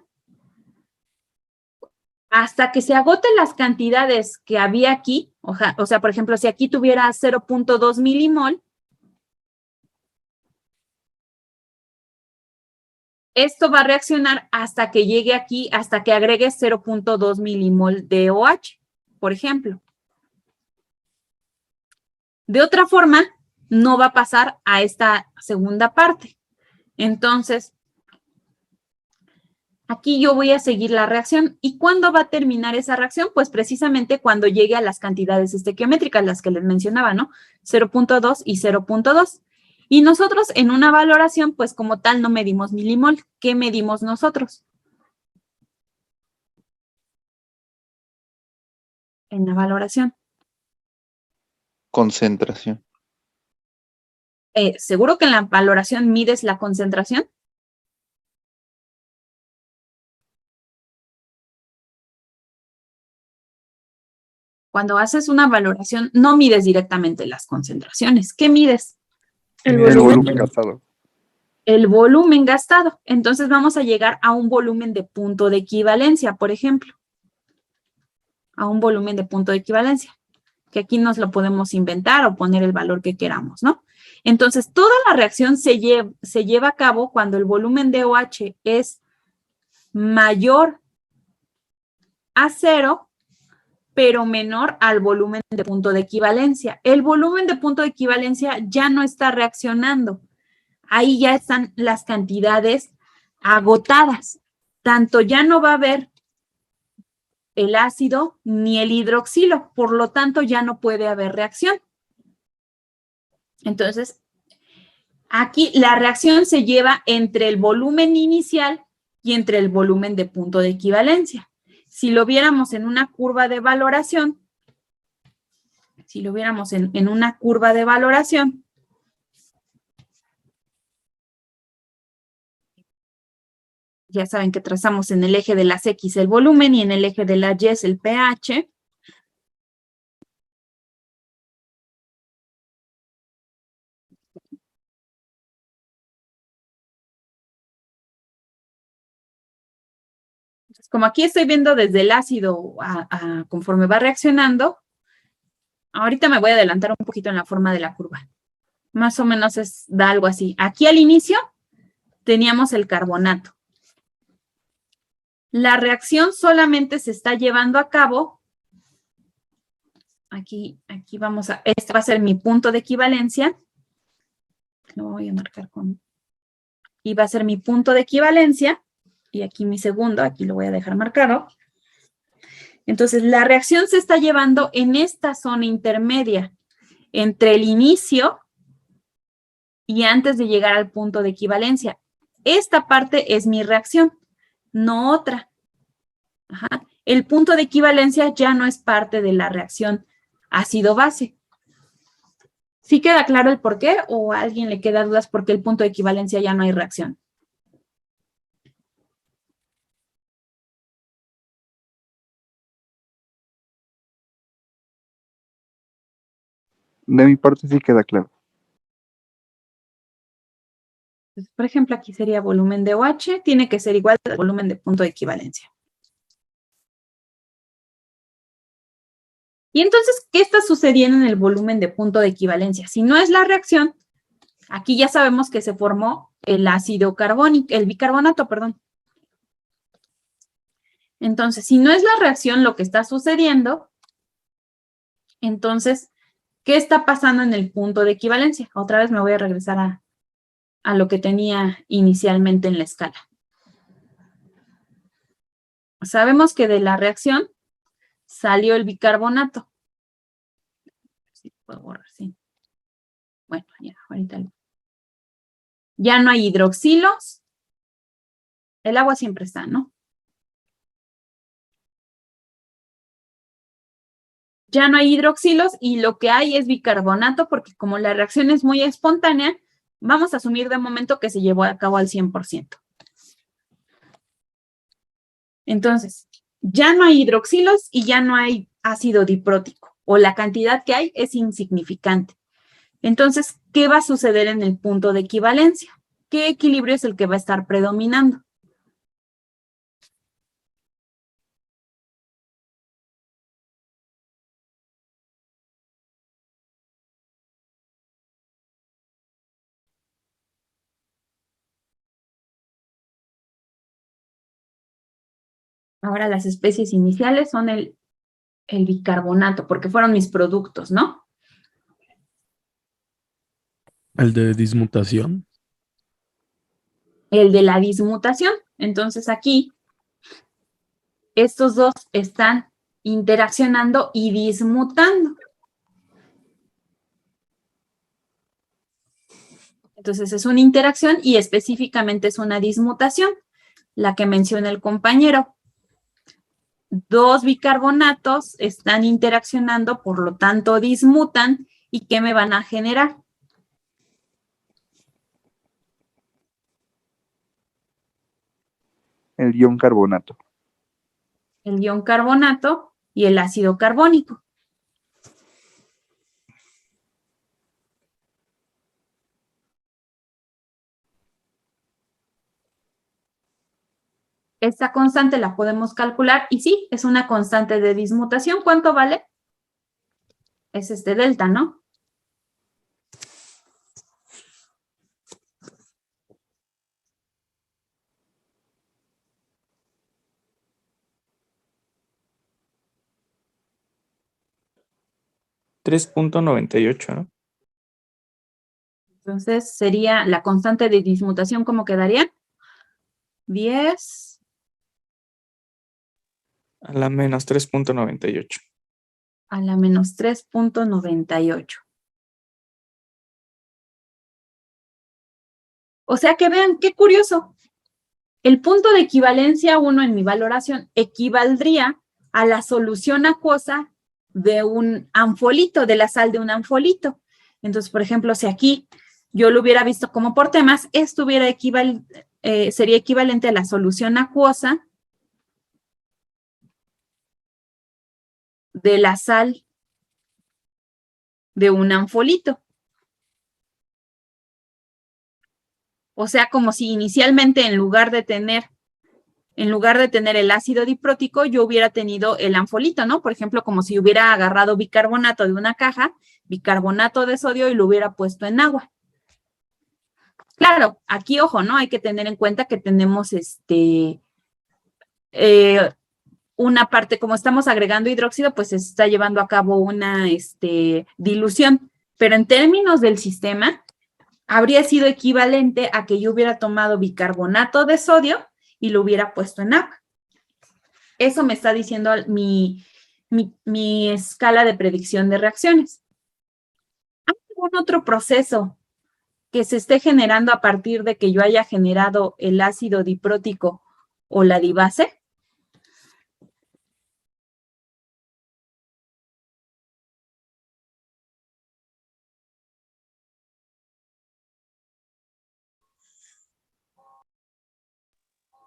[SPEAKER 2] Hasta que se agoten las cantidades que había aquí, o sea, por ejemplo, si aquí tuviera 0.2 milimol, esto va a reaccionar hasta que llegue aquí, hasta que agregue 0.2 milimol de OH, por ejemplo. De otra forma, no va a pasar a esta segunda parte. Entonces, aquí yo voy a seguir la reacción. ¿Y cuándo va a terminar esa reacción? Pues precisamente cuando llegue a las cantidades estequiométricas, las que les mencionaba, ¿no? 0.2 y 0.2. Y nosotros en una valoración, pues como tal no medimos milimol. ¿Qué medimos nosotros? En la valoración.
[SPEAKER 1] Concentración.
[SPEAKER 2] ¿Seguro que en la valoración mides la concentración? Cuando haces una valoración, no mides directamente las concentraciones. ¿Qué mides?
[SPEAKER 3] El
[SPEAKER 4] El
[SPEAKER 3] volumen.
[SPEAKER 4] volumen gastado.
[SPEAKER 2] El volumen gastado. Entonces vamos a llegar a un volumen de punto de equivalencia, por ejemplo. A un volumen de punto de equivalencia, que aquí nos lo podemos inventar o poner el valor que queramos, ¿no? Entonces, toda la reacción se lleva a cabo cuando el volumen de OH es mayor a 0, pero menor al volumen de punto de equivalencia. El volumen de punto de equivalencia ya no está reaccionando. Ahí ya están las cantidades agotadas. Tanto ya no va a haber el ácido ni el hidroxilo, por lo tanto ya no puede haber reacción. Entonces, aquí la reacción se lleva entre el volumen inicial y entre el volumen de punto de equivalencia. Si lo viéramos en una curva de valoración, ya saben que trazamos en el eje de las X el volumen y en el eje de las Y el pH. Entonces, como aquí estoy viendo desde el ácido conforme va reaccionando, ahorita me voy a adelantar un poquito en la forma de la curva. Más o menos da algo así. Aquí al inicio teníamos el carbonato. La reacción solamente se está llevando a cabo. Aquí vamos a, este va a ser mi punto de equivalencia. lo voy a marcar con, y va a ser mi punto de equivalencia, y aquí mi segundo, aquí lo voy a dejar marcado. Entonces, la reacción se está llevando en esta zona intermedia, entre el inicio y antes de llegar al punto de equivalencia. Esta parte es mi reacción, no otra. Ajá. El punto de equivalencia ya no es parte de la reacción ácido-base. ¿Sí queda claro el por qué o a alguien le queda dudas porque el punto de equivalencia ya no hay reacción?
[SPEAKER 4] De mi parte sí queda claro.
[SPEAKER 2] Entonces, por ejemplo, aquí sería volumen de OH, tiene que ser igual al volumen de punto de equivalencia. Y entonces, ¿qué está sucediendo en el volumen de punto de equivalencia? Si no es la reacción, aquí ya sabemos que se formó el ácido carbónico, el bicarbonato, perdón. Entonces, si no es la reacción lo que está sucediendo, entonces, ¿qué está pasando en el punto de equivalencia? Otra vez me voy a regresar a lo que tenía inicialmente en la escala. Sabemos que de la reacción salió el bicarbonato. Sí, puedo borrar, sí. Bueno, ya, ahorita. Ya no hay hidroxilos. El agua siempre está, ¿no? Ya no hay hidroxilos y lo que hay es bicarbonato porque como la reacción es muy espontánea, vamos a asumir de momento que se llevó a cabo al 100%. Entonces, ya no hay hidroxilos y ya no hay ácido diprótico, o la cantidad que hay es insignificante. Entonces, ¿qué va a suceder en el punto de equivalencia? ¿Qué equilibrio es el que va a estar predominando? Ahora las especies iniciales son el bicarbonato, porque fueron mis productos, ¿no?
[SPEAKER 6] El de dismutación.
[SPEAKER 2] El de la dismutación. Entonces aquí, estos dos están interaccionando y dismutando. Entonces es una interacción y específicamente es una dismutación, la que menciona el compañero. Dos bicarbonatos están interaccionando, por lo tanto dismutan. ¿Y qué me van a generar?
[SPEAKER 4] El ion carbonato.
[SPEAKER 2] El ion carbonato y el ácido carbónico. Esta constante la podemos calcular y sí, es una constante de dismutación. ¿Cuánto vale? Es este delta, ¿no?
[SPEAKER 5] $3.98, ¿no?
[SPEAKER 2] Entonces sería la constante de dismutación, ¿cómo quedaría? 10
[SPEAKER 5] A la menos 3.98.
[SPEAKER 2] a la menos 3.98. O sea que vean, qué curioso. El punto de equivalencia 1 en mi valoración equivaldría a la solución acuosa de un anfolito, de la sal de un anfolito. Entonces, por ejemplo, si aquí yo lo hubiera visto como por temas, esto sería equivalente a la solución acuosa de la sal de un anfolito. O sea, como si inicialmente en lugar de tener el ácido diprótico, yo hubiera tenido el anfolito, ¿no? Por ejemplo, como si hubiera agarrado bicarbonato de una caja, bicarbonato de sodio y lo hubiera puesto en agua. Claro, aquí, ojo, ¿no? Hay que tener en cuenta que tenemos una parte, como estamos agregando hidróxido, pues se está llevando a cabo una dilución. Pero en términos del sistema, habría sido equivalente a que yo hubiera tomado bicarbonato de sodio y lo hubiera puesto en agua. Eso me está diciendo mi escala de predicción de reacciones. ¿Hay algún otro proceso que se esté generando a partir de que yo haya generado el ácido diprótico o la dibase?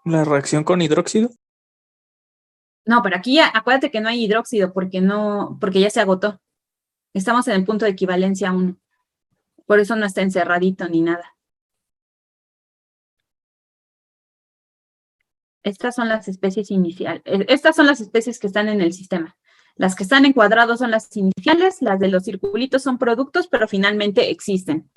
[SPEAKER 5] La reacción con hidróxido.
[SPEAKER 2] No, pero aquí ya, acuérdate que no hay hidróxido porque ya se agotó. Estamos en el punto de equivalencia 1. Por eso no está encerradito ni nada. Estas son las especies iniciales. Estas son las especies que están en el sistema. Las que están en cuadrados son las iniciales, las de los circulitos son productos, pero finalmente existen.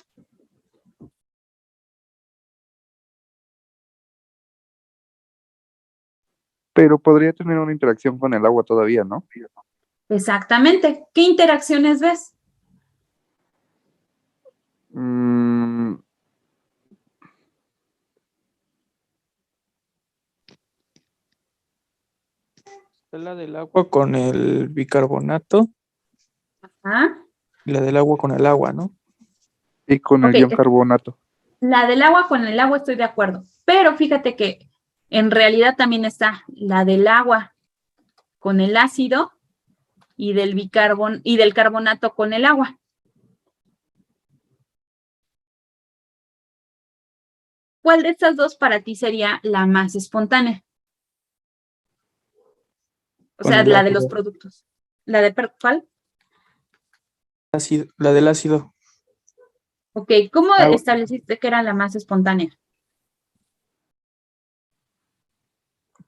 [SPEAKER 4] Pero podría tener una interacción con el agua todavía, ¿no?
[SPEAKER 2] Exactamente. ¿Qué interacciones ves?
[SPEAKER 4] Mm,
[SPEAKER 5] Es la del agua con el bicarbonato
[SPEAKER 2] ¿Ah?
[SPEAKER 5] y la del agua con el agua, ¿no?
[SPEAKER 4] y con el
[SPEAKER 2] Ok,
[SPEAKER 4] ion carbonato.
[SPEAKER 2] La del agua con el agua estoy de acuerdo, pero fíjate que en realidad también está la del agua con el ácido y del carbonato con el agua. ¿Cuál de estas dos para ti sería la más espontánea? O
[SPEAKER 5] Con
[SPEAKER 2] sea,
[SPEAKER 5] el
[SPEAKER 2] la de los
[SPEAKER 5] ácido.
[SPEAKER 2] productos. ¿La de cuál?
[SPEAKER 5] La del ácido.
[SPEAKER 2] Ok, ¿cómo
[SPEAKER 4] Ah,
[SPEAKER 2] estableciste que era la más espontánea?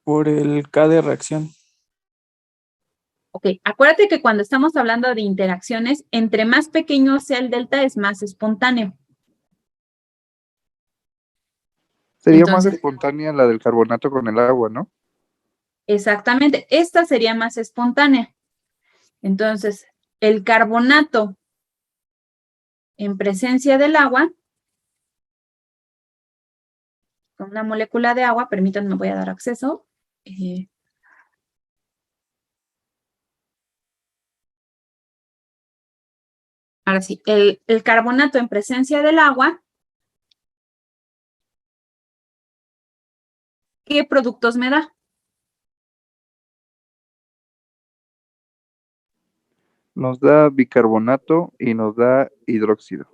[SPEAKER 5] Por el K de reacción.
[SPEAKER 2] Ok, acuérdate que cuando estamos hablando de interacciones, entre más pequeño sea el delta, es más espontáneo.
[SPEAKER 4] sería más
[SPEAKER 2] Entonces,
[SPEAKER 4] espontánea la del carbonato con el agua, ¿no?
[SPEAKER 2] exactamente, esta sería más espontánea. Entonces, el carbonato en presencia del agua, con una molécula de agua, permítanme, voy a dar acceso. Ahora sí, el carbonato en presencia del agua, ¿qué productos me da?
[SPEAKER 4] Nos da bicarbonato y nos da hidróxido.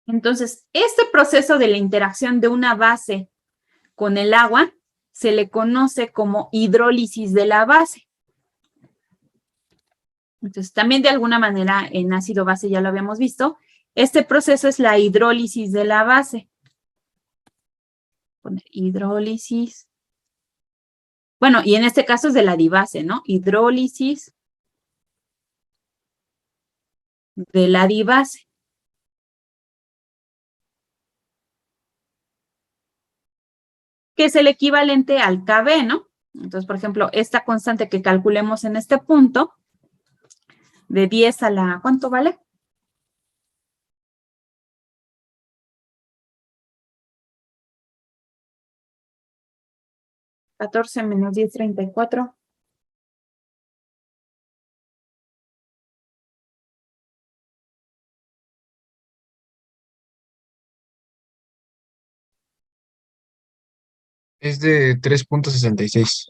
[SPEAKER 2] Entonces, este proceso de la interacción de una base con el agua se le conoce como hidrólisis de la base. Entonces, también de alguna manera en ácido base ya lo habíamos visto. Este proceso es la hidrólisis de la base. Poner hidrólisis. Bueno, y en este caso es de la dibase, ¿no? Hidrólisis de la dibase. Que es el equivalente al Kb, ¿no? Entonces, por ejemplo, esta constante que calculemos en este punto, de 10 a la, ¿cuánto vale? ¿14 menos 10, 34?
[SPEAKER 7] Es de 3.66.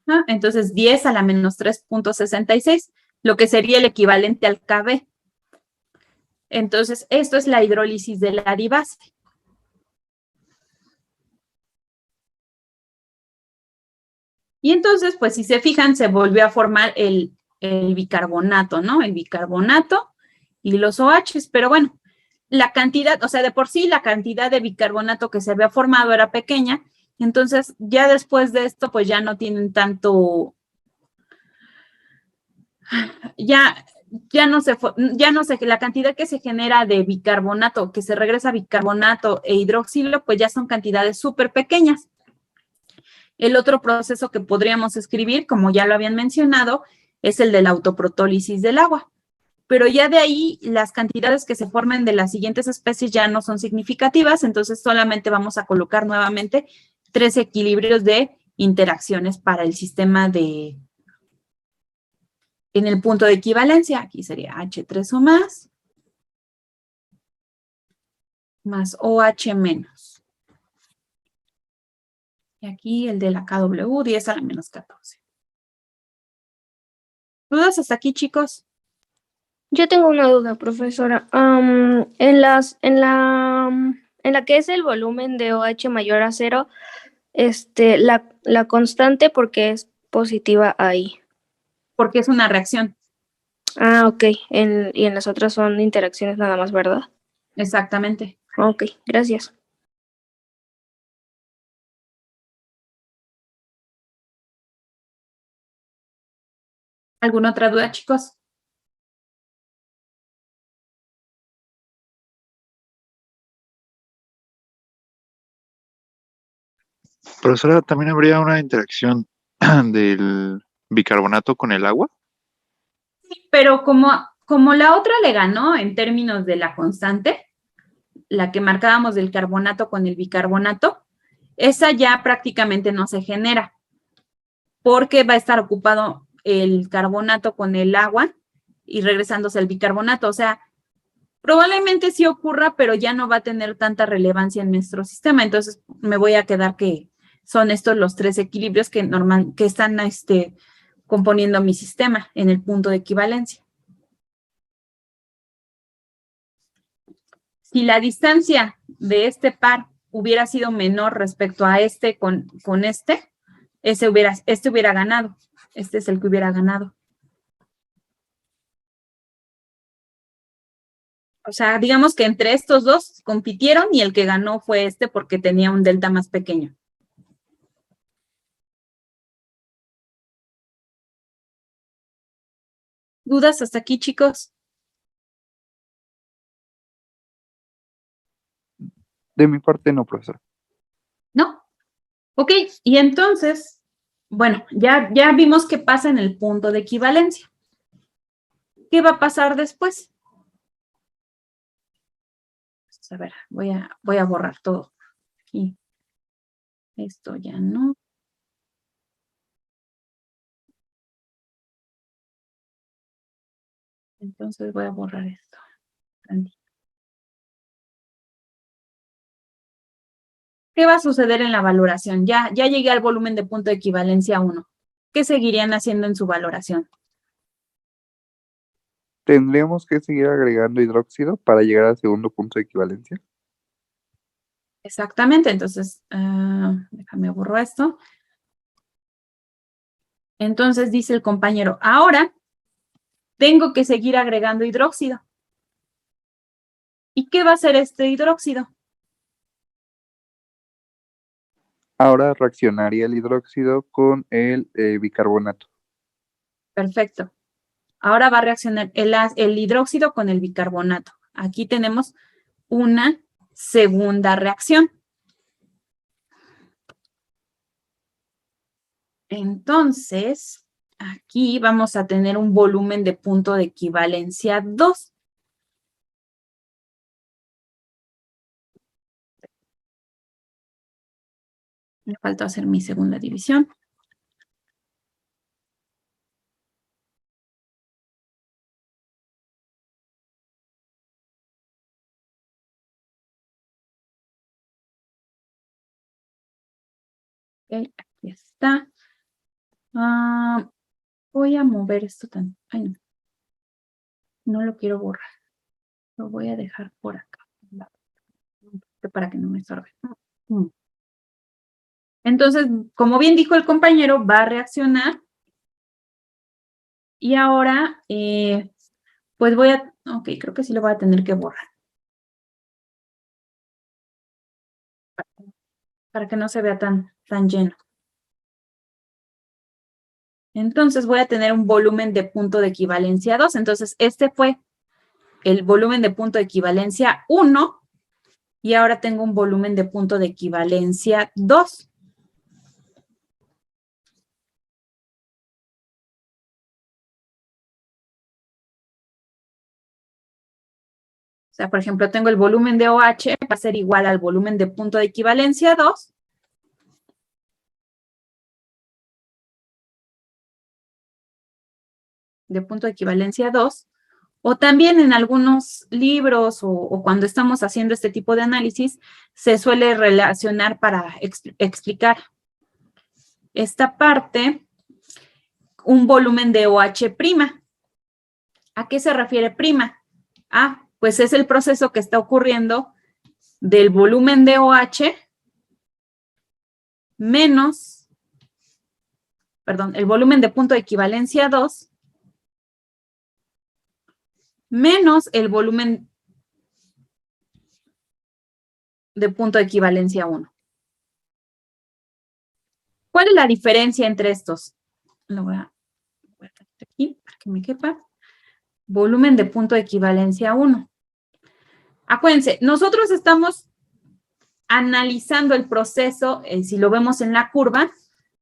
[SPEAKER 2] ¿Ah? Entonces, 10 a la menos 3.66, lo que sería el equivalente al Kb. Entonces, esto es la hidrólisis de la dibase. Y entonces, pues si se fijan, se volvió a formar el bicarbonato, ¿no? El bicarbonato y los OHs, pero bueno, la cantidad, o sea, de por sí la cantidad de bicarbonato que se había formado era pequeña, entonces ya después de esto, pues ya no tienen tanto, ya no sé, la cantidad que se genera de bicarbonato, que se regresa a bicarbonato e hidróxido, pues ya son cantidades súper pequeñas. El otro proceso que podríamos escribir, como ya lo habían mencionado, es el de la autoprotólisis del agua. Pero ya de ahí las cantidades que se formen de las siguientes especies ya no son significativas, entonces solamente vamos a colocar nuevamente 3 equilibrios de interacciones para el sistema en el punto de equivalencia. Aquí sería H3 o más OH menos. Y aquí el de la KW, 10 a la menos 14. ¿Dudas hasta aquí, chicos?
[SPEAKER 3] Yo tengo una duda, profesora. En la que es el volumen de OH mayor a 0, la constante, porque es positiva ahí.
[SPEAKER 2] Porque es una reacción.
[SPEAKER 3] Ah, ok. Y en las otras son interacciones nada más, ¿verdad?
[SPEAKER 2] Exactamente.
[SPEAKER 3] Ok, gracias.
[SPEAKER 2] ¿Alguna otra duda, chicos?
[SPEAKER 1] Profesora, ¿también habría una interacción del bicarbonato con el agua?
[SPEAKER 2] Pero como la otra le ganó en términos de la constante, la que marcábamos del carbonato con el bicarbonato, esa ya prácticamente no se genera, porque va a estar ocupado el carbonato con el agua y regresándose al bicarbonato. O sea, probablemente sí ocurra, pero ya no va a tener tanta relevancia en nuestro sistema. Entonces me voy a quedar que son estos los 3 equilibrios que están componiendo mi sistema en el punto de equivalencia. Si la distancia de este par hubiera sido menor respecto a este con este hubiera ganado. Este es el que hubiera ganado. O sea, digamos que entre estos dos compitieron y el que ganó fue este porque tenía un delta más pequeño. ¿Dudas hasta aquí, chicos?
[SPEAKER 4] De mi parte no, profesora.
[SPEAKER 2] ¿No? Ok, y entonces, bueno, ya vimos qué pasa en el punto de equivalencia. ¿Qué va a pasar después? A ver, voy a borrar todo. Aquí. Esto ya no. Entonces voy a borrar esto. ¿Qué va a suceder en la valoración? Ya llegué al volumen de punto de equivalencia 1. ¿Qué seguirían haciendo en su valoración?
[SPEAKER 4] ¿Tendríamos que seguir agregando hidróxido para llegar al segundo punto de equivalencia?
[SPEAKER 2] Exactamente, entonces, déjame borrar esto. Entonces dice el compañero, ahora tengo que seguir agregando hidróxido. ¿Y qué va a hacer este hidróxido?
[SPEAKER 4] Ahora reaccionaría el hidróxido con el bicarbonato.
[SPEAKER 2] Perfecto. Ahora va a reaccionar el hidróxido con el bicarbonato. Aquí tenemos una segunda reacción. Entonces, aquí vamos a tener un volumen de punto de equivalencia 2. Me falta hacer mi segunda división. Ok, aquí está. Voy a mover esto también. Ay, no. No lo quiero borrar. Lo voy a dejar por acá. Para que no me estorbe. Entonces, como bien dijo el compañero, va a reaccionar. Y ahora, pues ok, creo que sí lo voy a tener que borrar. Para que no se vea tan lleno. Entonces voy a tener un volumen de punto de equivalencia 2. Entonces, este fue el volumen de punto de equivalencia 1 y ahora tengo un volumen de punto de equivalencia 2. sea, por ejemplo, tengo el volumen de OH, va a ser igual al volumen de punto de equivalencia 2. De punto de equivalencia 2. O también en algunos libros o cuando estamos haciendo este tipo de análisis, se suele relacionar para explicar esta parte, un volumen de OH'. ¿A qué se refiere prima? Ah, pues es el proceso que está ocurriendo del volumen de OH menos, perdón, el volumen de punto de equivalencia 2 menos el volumen de punto de equivalencia 1. ¿Cuál es la diferencia entre estos? Lo voy a poner aquí para que me quepa. Volumen de punto de equivalencia 1. Acuérdense, nosotros estamos analizando el proceso, si lo vemos en la curva,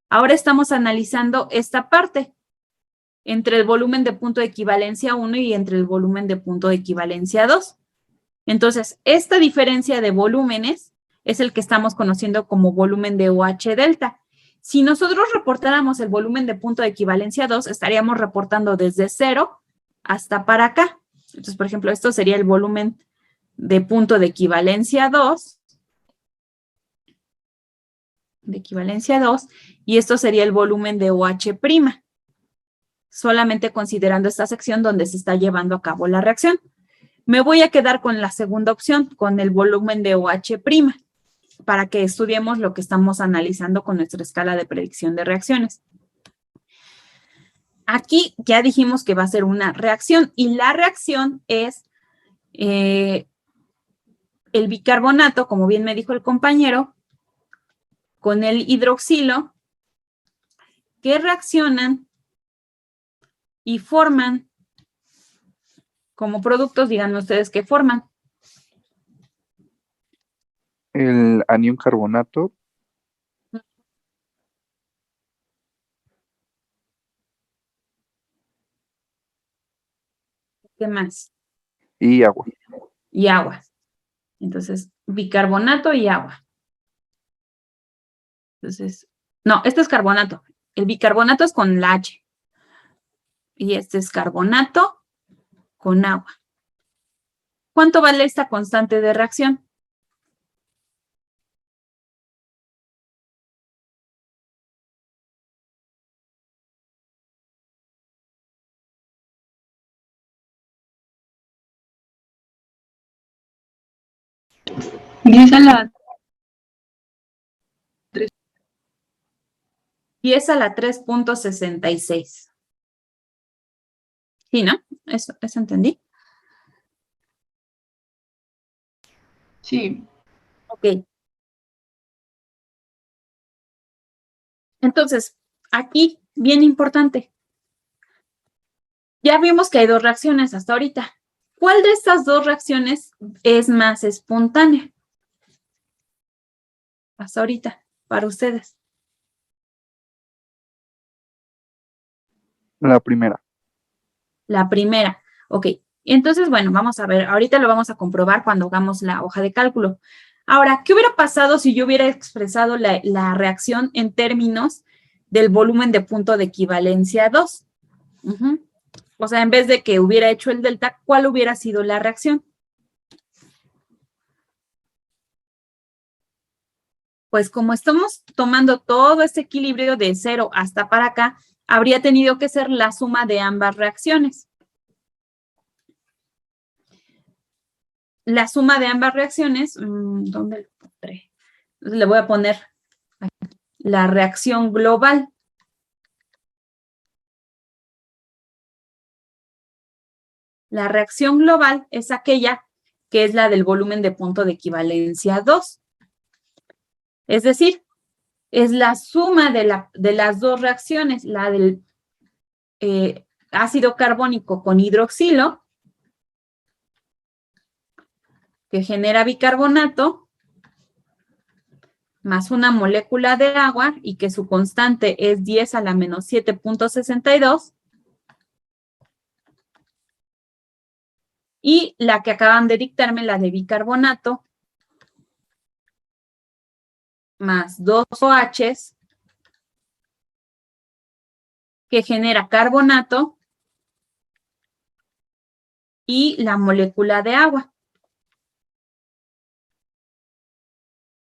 [SPEAKER 2] ahora estamos analizando esta parte entre el volumen de punto de equivalencia 1 y entre el volumen de punto de equivalencia 2. Entonces, esta diferencia de volúmenes es el que estamos conociendo como volumen de OH delta. Si nosotros reportáramos el volumen de punto de equivalencia 2, estaríamos reportando desde 0 hasta para acá. Entonces, por ejemplo, esto sería el volumen de punto de equivalencia 2. Y esto sería el volumen de OH'. Solamente considerando esta sección donde se está llevando a cabo la reacción. Me voy a quedar con la segunda opción, con el volumen de OH', para que estudiemos lo que estamos analizando con nuestra escala de predicción de reacciones. Aquí ya dijimos que va a ser una reacción, y la reacción es el bicarbonato, como bien me dijo el compañero, con el hidroxilo, que reaccionan y forman como productos, díganme ustedes qué forman.
[SPEAKER 4] El anión carbonato.
[SPEAKER 2] ¿Qué más?
[SPEAKER 4] Y agua.
[SPEAKER 2] Y agua. Entonces, bicarbonato y agua. Entonces, no, este es carbonato. El bicarbonato es con la H. Y este es carbonato con agua. ¿Cuánto vale esta constante de reacción? Y es a la 3.66. ¿Sí, no? Eso entendí.
[SPEAKER 8] Sí.
[SPEAKER 2] Ok. Entonces, aquí, bien importante. Ya vimos que hay dos reacciones hasta ahorita. ¿Cuál de estas dos reacciones es más espontánea? Hasta ahorita, para ustedes.
[SPEAKER 4] La primera.
[SPEAKER 2] La primera. Ok. Entonces, bueno, vamos a ver. Ahorita lo vamos a comprobar cuando hagamos la hoja de cálculo. Ahora, ¿qué hubiera pasado si yo hubiera expresado la reacción en términos del volumen de punto de equivalencia 2? O sea, en vez de que hubiera hecho el delta, ¿cuál hubiera sido la reacción? Pues como estamos tomando todo este equilibrio de 0 hasta para acá, habría tenido que ser la suma de ambas reacciones. La suma de ambas reacciones, ¿dónde lo pondré? Le voy a poner la reacción global. La reacción global es aquella que es la del volumen de punto de equivalencia 2. Es decir, es la suma de las dos reacciones, la del ácido carbónico con hidroxilo, que genera bicarbonato, más una molécula de agua y que su constante es 10 a la menos 7.62. y la que acaban de dictarme, la de bicarbonato, más 2 OHs, que genera carbonato y la molécula de agua.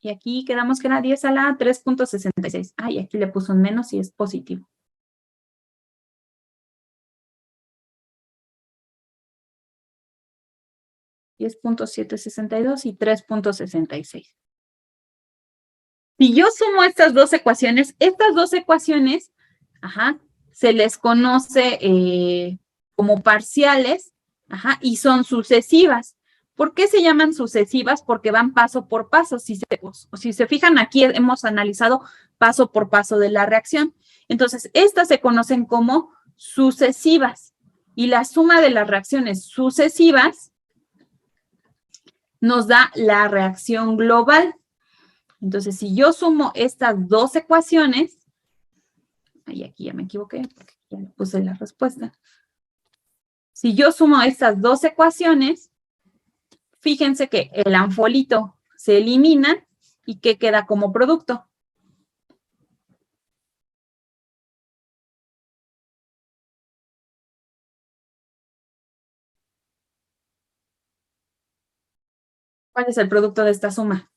[SPEAKER 2] Y aquí quedamos que era 10 a la 3.66. Ay, aquí le puso un menos y es positivo. .762 y 3.66. Si yo sumo estas dos ecuaciones, se les conoce como parciales, y son sucesivas. ¿Por qué se llaman sucesivas? Porque van paso por paso. Si se fijan, aquí hemos analizado paso por paso de la reacción. Entonces, estas se conocen como sucesivas. Y la suma de las reacciones sucesivas nos da la reacción global. Entonces, si yo sumo estas dos ecuaciones, aquí ya me equivoqué, porque ya le puse la respuesta. Si yo sumo estas dos ecuaciones, fíjense que el anfolito se elimina y ¿qué queda como producto? ¿Cuál es el producto de esta suma?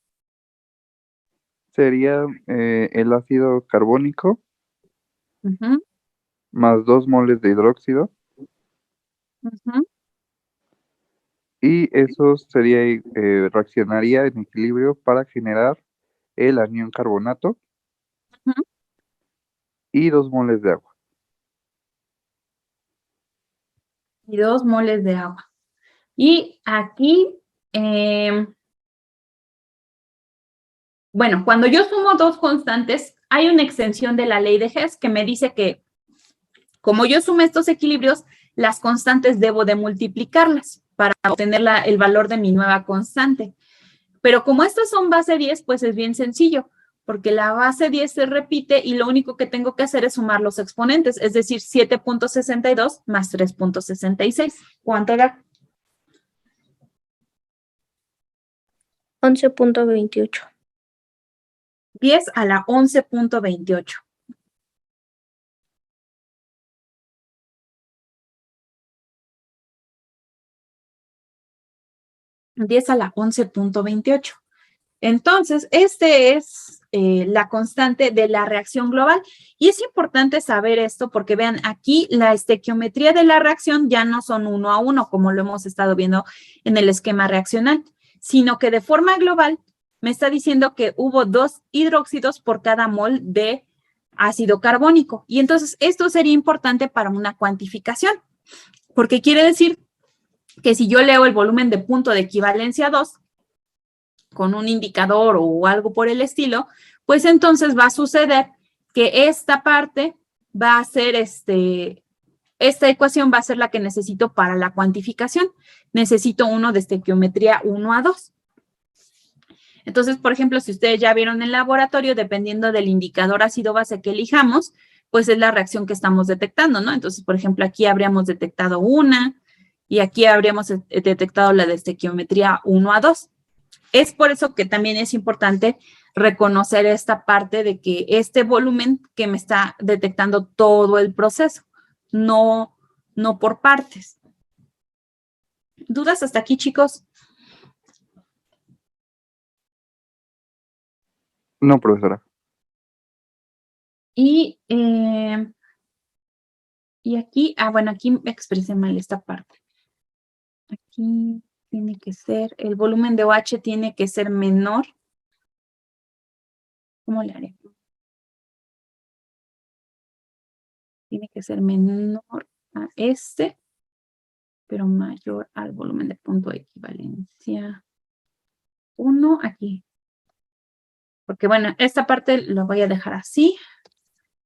[SPEAKER 4] Sería el ácido carbónico
[SPEAKER 2] Ujú,
[SPEAKER 4] más 2 moles de hidróxido.
[SPEAKER 2] ujú.
[SPEAKER 4] Y eso reaccionaría en equilibrio para generar el anión carbonato
[SPEAKER 2] Ujú.
[SPEAKER 4] y 2 moles de agua.
[SPEAKER 2] Y 2 moles de agua. Y aquí, bueno, cuando yo sumo dos constantes, hay una extensión de la ley de Hess que me dice que como yo sumo estos equilibrios, las constantes debo de multiplicarlas para obtener el valor de mi nueva constante. Pero como estas son base 10, pues es bien sencillo, porque la base 10 se repite y lo único que tengo que hacer es sumar los exponentes, es decir, 7.62 más 3.66. ¿Cuánto da?
[SPEAKER 3] 11.28.
[SPEAKER 2] 10 a la 11.28. $10 a la 11.28. Entonces, este es la constante de la reacción global. Y es importante saber esto porque vean, aquí la estequiometría de la reacción ya no son 1 a 1, como lo hemos estado viendo en el esquema reaccional, sino que de forma global me está diciendo que hubo 2 hidróxidos por cada mol de ácido carbónico. Y entonces, esto sería importante para una cuantificación, porque quiere decir que si yo leo el volumen de punto de equivalencia 2, con un indicador o algo por el estilo, pues entonces va a suceder que esta parte va a ser esta ecuación va a ser la que necesito para la cuantificación. Necesito uno de estequiometría 1 a 2. Entonces, por ejemplo, si ustedes ya vieron en el laboratorio, dependiendo del indicador ácido-base que elijamos, pues es la reacción que estamos detectando, ¿no? Entonces, por ejemplo, aquí habríamos detectado una y aquí habríamos detectado la de estequiometría 1 a 2. Es por eso que también es importante reconocer esta parte de que este volumen que me está detectando todo el proceso, no por partes. ¿Dudas hasta aquí, chicos?
[SPEAKER 4] No, profesora.
[SPEAKER 2] Y aquí, bueno, aquí me expresé mal esta parte. Aquí tiene que ser, el volumen de OH tiene que ser menor. ¿Cómo le haré? Tiene que ser menor a este, pero mayor al volumen de punto de equivalencia 1 aquí. Porque bueno, esta parte lo voy a dejar así.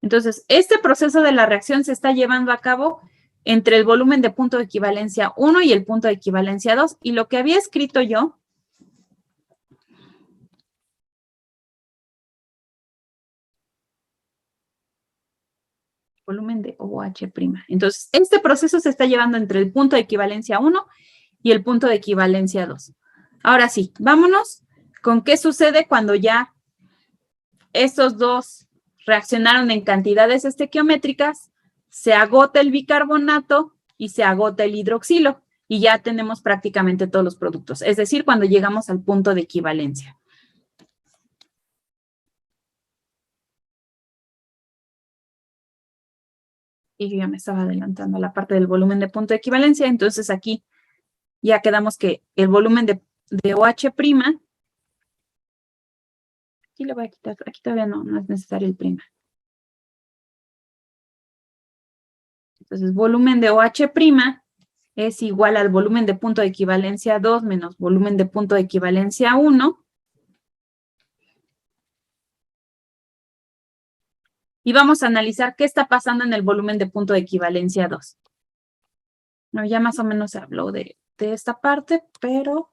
[SPEAKER 2] Entonces, este proceso de la reacción se está llevando a cabo entre el volumen de punto de equivalencia 1 y el punto de equivalencia 2. Y lo que había escrito yo, volumen de OH'. Entonces, este proceso se está llevando entre el punto de equivalencia 1 y el punto de equivalencia 2. Ahora sí, vámonos con qué sucede cuando ya estos dos reaccionaron en cantidades estequiométricas, se agota el bicarbonato y se agota el hidroxilo y ya tenemos prácticamente todos los productos, es decir, cuando llegamos al punto de equivalencia. Y yo ya me estaba adelantando a la parte del volumen de punto de equivalencia, entonces aquí ya quedamos que el volumen de OH', aquí le voy a quitar, aquí todavía no es necesario el prima. Entonces, volumen de OH' es igual al volumen de punto de equivalencia 2 menos volumen de punto de equivalencia 1. Y vamos a analizar qué está pasando en el volumen de punto de equivalencia 2. No, ya más o menos se habló de esta parte, pero...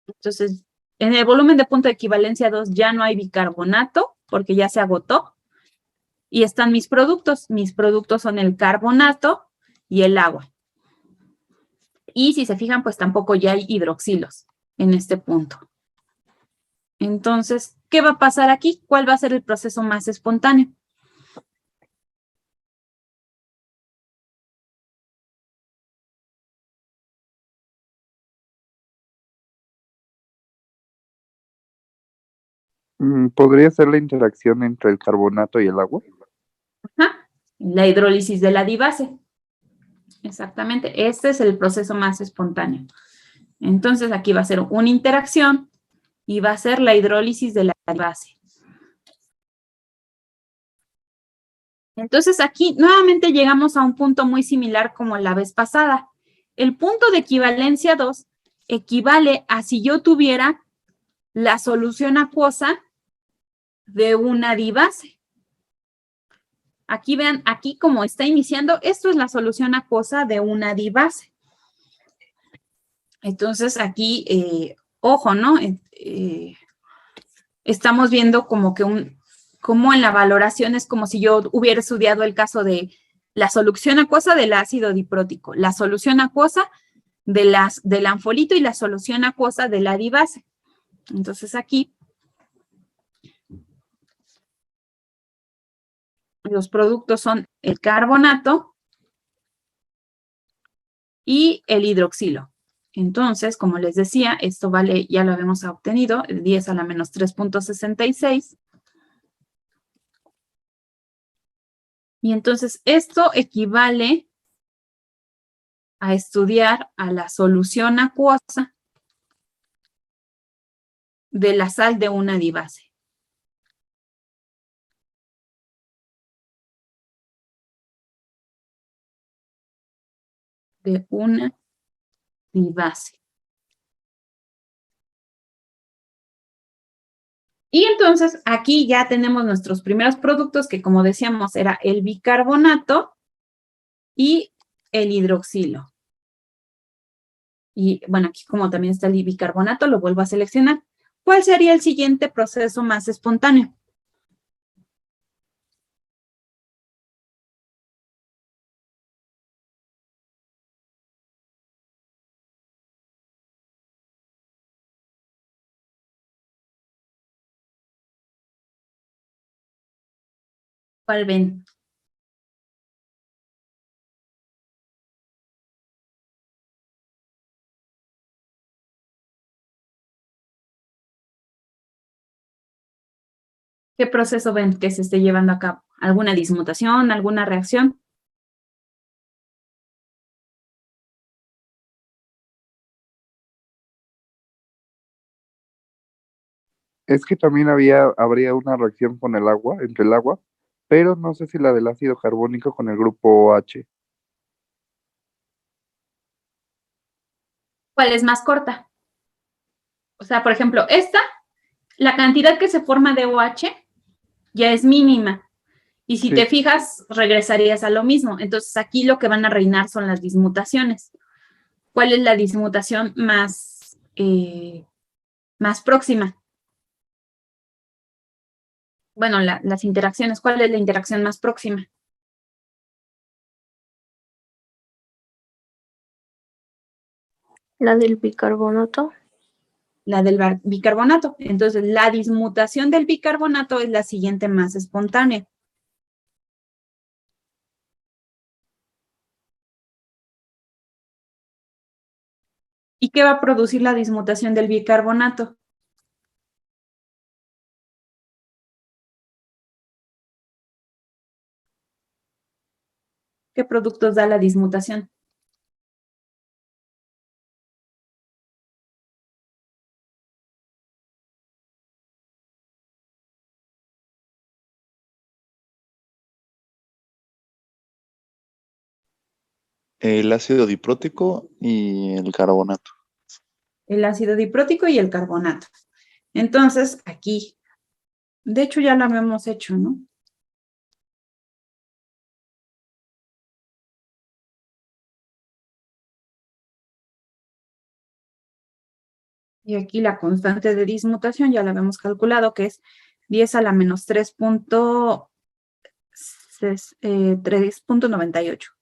[SPEAKER 2] Entonces, en el volumen de punto de equivalencia 2 ya no hay bicarbonato, porque ya se agotó. Y están mis productos. Mis productos son el carbonato y el agua. Y si se fijan, pues tampoco ya hay hidroxilos en este punto. Entonces, ¿qué va a pasar aquí? ¿Cuál va a ser el proceso más espontáneo?
[SPEAKER 4] ¿Podría ser la interacción entre el carbonato y el agua?
[SPEAKER 2] Ajá. La hidrólisis de la dibase. Exactamente. Este es el proceso más espontáneo. Entonces, aquí va a ser una interacción y va a ser la hidrólisis de la dibase. Entonces, aquí nuevamente llegamos a un punto muy similar como la vez pasada. El punto de equivalencia 2 equivale a si yo tuviera la solución acuosa de una dibase. Aquí vean, aquí como está iniciando, esto es la solución acuosa de una dibase. Entonces aquí, ojo, ¿no? Estamos viendo como que como en la valoración es como si yo hubiera estudiado el caso de la solución acuosa del ácido diprótico, la solución acuosa del anfolito y la solución acuosa de la dibase. Entonces aquí los productos son el carbonato y el hidroxilo. Entonces, como les decía, esto vale, ya lo habíamos obtenido, 10 a la menos 3.66. Y entonces esto equivale a estudiar a la solución acuosa de la sal de una dibase. De una dibase. Y entonces aquí ya tenemos nuestros primeros productos que, como decíamos, era el bicarbonato y el hidroxilo. Y bueno, aquí como también está el bicarbonato, lo vuelvo a seleccionar. ¿Cuál sería el siguiente proceso más espontáneo? ¿Cuál ven? ¿Qué proceso ven que se esté llevando a cabo? ¿Alguna dismutación, alguna reacción?
[SPEAKER 4] Es que también habría una reacción con el agua, entre el agua, pero no sé si la del ácido carbónico con el grupo OH.
[SPEAKER 2] ¿Cuál es más corta? O sea, por ejemplo, esta, la cantidad que se forma de OH ya es mínima. Y si te fijas, regresarías a lo mismo. Entonces, aquí lo que van a reinar son las dismutaciones. ¿Cuál es la dismutación más próxima? Bueno, las interacciones. ¿Cuál es la interacción más próxima?
[SPEAKER 3] La del bicarbonato.
[SPEAKER 2] La del bicarbonato. Entonces, la dismutación del bicarbonato es la siguiente más espontánea. ¿Y qué va a producir la dismutación del bicarbonato? ¿Qué productos da la dismutación?
[SPEAKER 1] El ácido diprótico y el carbonato.
[SPEAKER 2] El ácido diprótico y el carbonato. Entonces, aquí, de hecho ya lo habíamos hecho, ¿no? Y aquí la constante de dismutación ya la habíamos calculado, que es 10 a la menos 3.98.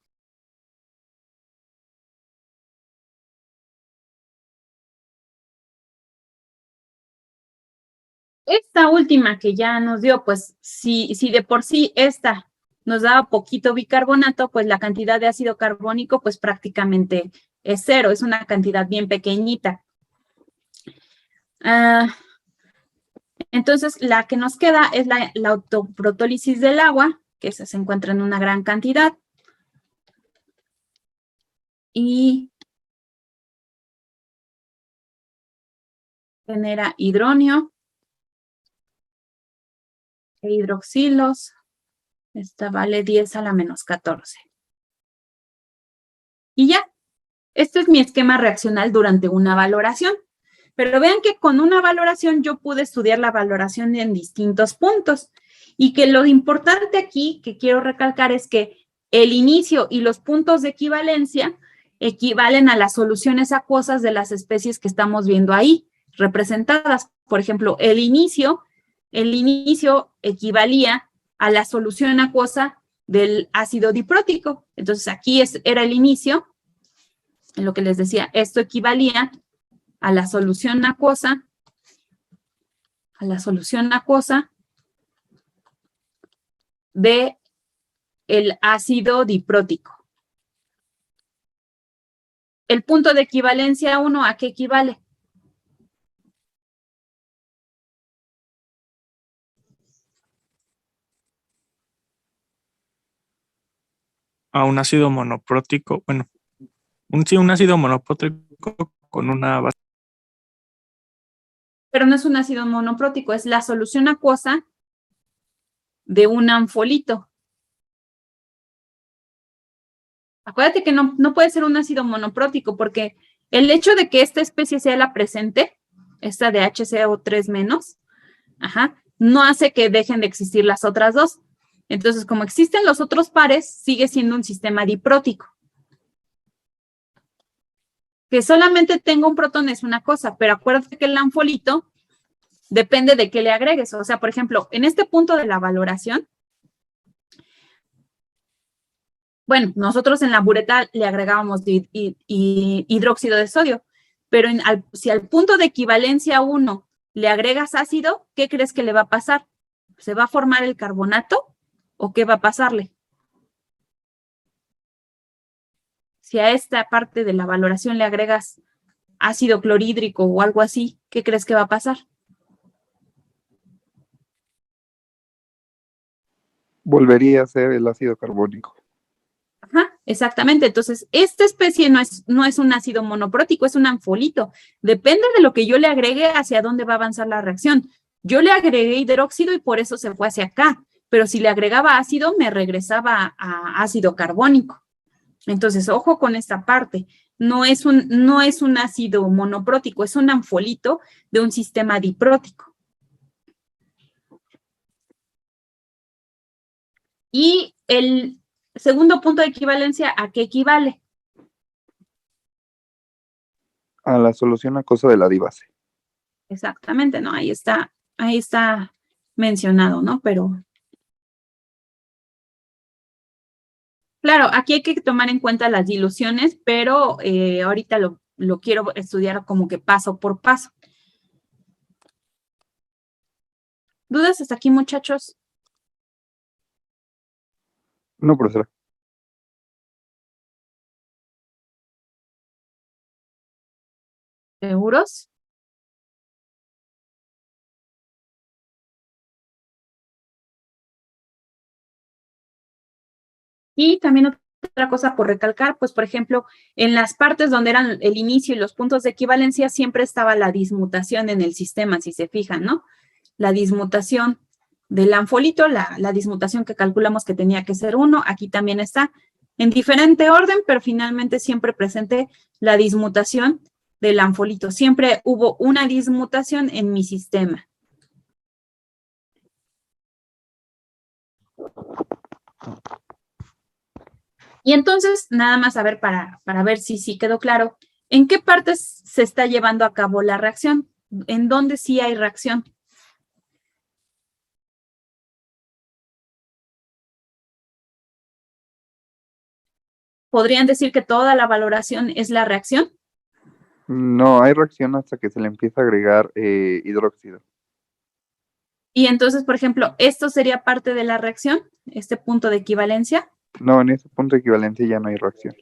[SPEAKER 2] Esta última que ya nos dio, pues si de por sí esta nos daba poquito bicarbonato, pues la cantidad de ácido carbónico pues prácticamente es cero, es una cantidad bien pequeñita. Entonces, la que nos queda es la autoprotólisis del agua, que se encuentra en una gran cantidad. Y genera hidronio e hidroxilos. Esta vale 10 a la menos 14. Y ya, este es mi esquema reaccional durante una valoración. Pero vean que con una valoración yo pude estudiar la valoración en distintos puntos. Y que lo importante aquí que quiero recalcar es que el inicio y los puntos de equivalencia equivalen a las soluciones acuosas de las especies que estamos viendo ahí, representadas. Por ejemplo, el inicio equivalía a la solución acuosa del ácido diprótico. Entonces, aquí era el inicio, en lo que les decía, esto equivalía a la solución acuosa, de el ácido diprótico. El punto de equivalencia 1, ¿a qué equivale?
[SPEAKER 5] A un ácido monoprótico, bueno, un ácido monoprótico con una base.
[SPEAKER 2] Pero no es un ácido monoprótico, es la solución acuosa de un anfolito. Acuérdate que no puede ser un ácido monoprótico porque el hecho de que esta especie sea la presente, esta de HCO3-, no hace que dejen de existir las otras dos. Entonces, como existen los otros pares, sigue siendo un sistema diprótico. Que solamente tenga un protón es una cosa, pero acuérdate que el anfolito depende de qué le agregues. O sea, por ejemplo, en este punto de la valoración, bueno, nosotros en la bureta le agregábamos hidróxido de sodio, pero si al punto de equivalencia 1 le agregas ácido, ¿qué crees que le va a pasar? ¿Se va a formar el carbonato o qué va a pasarle? Si a esta parte de la valoración le agregas ácido clorhídrico o algo así, ¿qué crees que va a pasar?
[SPEAKER 4] Volvería a ser el ácido carbónico.
[SPEAKER 2] Exactamente. Entonces, esta especie no es un ácido monoprótico, es un anfolito. Depende de lo que yo le agregue hacia dónde va a avanzar la reacción. Yo le agregué hidróxido y por eso se fue hacia acá, pero si le agregaba ácido, me regresaba a ácido carbónico. Entonces, ojo con esta parte. No es un ácido monoprótico, es un anfolito de un sistema diprótico. Y el segundo punto de equivalencia, ¿a qué equivale?
[SPEAKER 4] A la solución acuosa de la divase.
[SPEAKER 2] Exactamente, ¿no? Ahí está mencionado, ¿no? Pero claro, aquí hay que tomar en cuenta las diluciones, pero ahorita lo quiero estudiar como que paso por paso. ¿Dudas hasta aquí, muchachos?
[SPEAKER 4] No, profesora.
[SPEAKER 2] ¿Seguros? Y también otra cosa por recalcar, pues por ejemplo, en las partes donde eran el inicio y los puntos de equivalencia, siempre estaba la dismutación en el sistema, si se fijan, ¿no? La dismutación del anfolito, la dismutación que calculamos que tenía que ser 1, aquí también está en diferente orden, pero finalmente siempre presente la dismutación del anfolito. Siempre hubo una dismutación en mi sistema. Y entonces, nada más a ver para ver si sí quedó claro, ¿en qué partes se está llevando a cabo la reacción? ¿En dónde sí hay reacción? ¿Podrían decir que toda la valoración es la reacción?
[SPEAKER 4] No, hay reacción hasta que se le empieza a agregar hidróxido.
[SPEAKER 2] Y entonces, por ejemplo, ¿esto sería parte de la reacción? ¿Este punto de equivalencia?
[SPEAKER 4] No, en ese punto de equivalencia ya no hay reacción.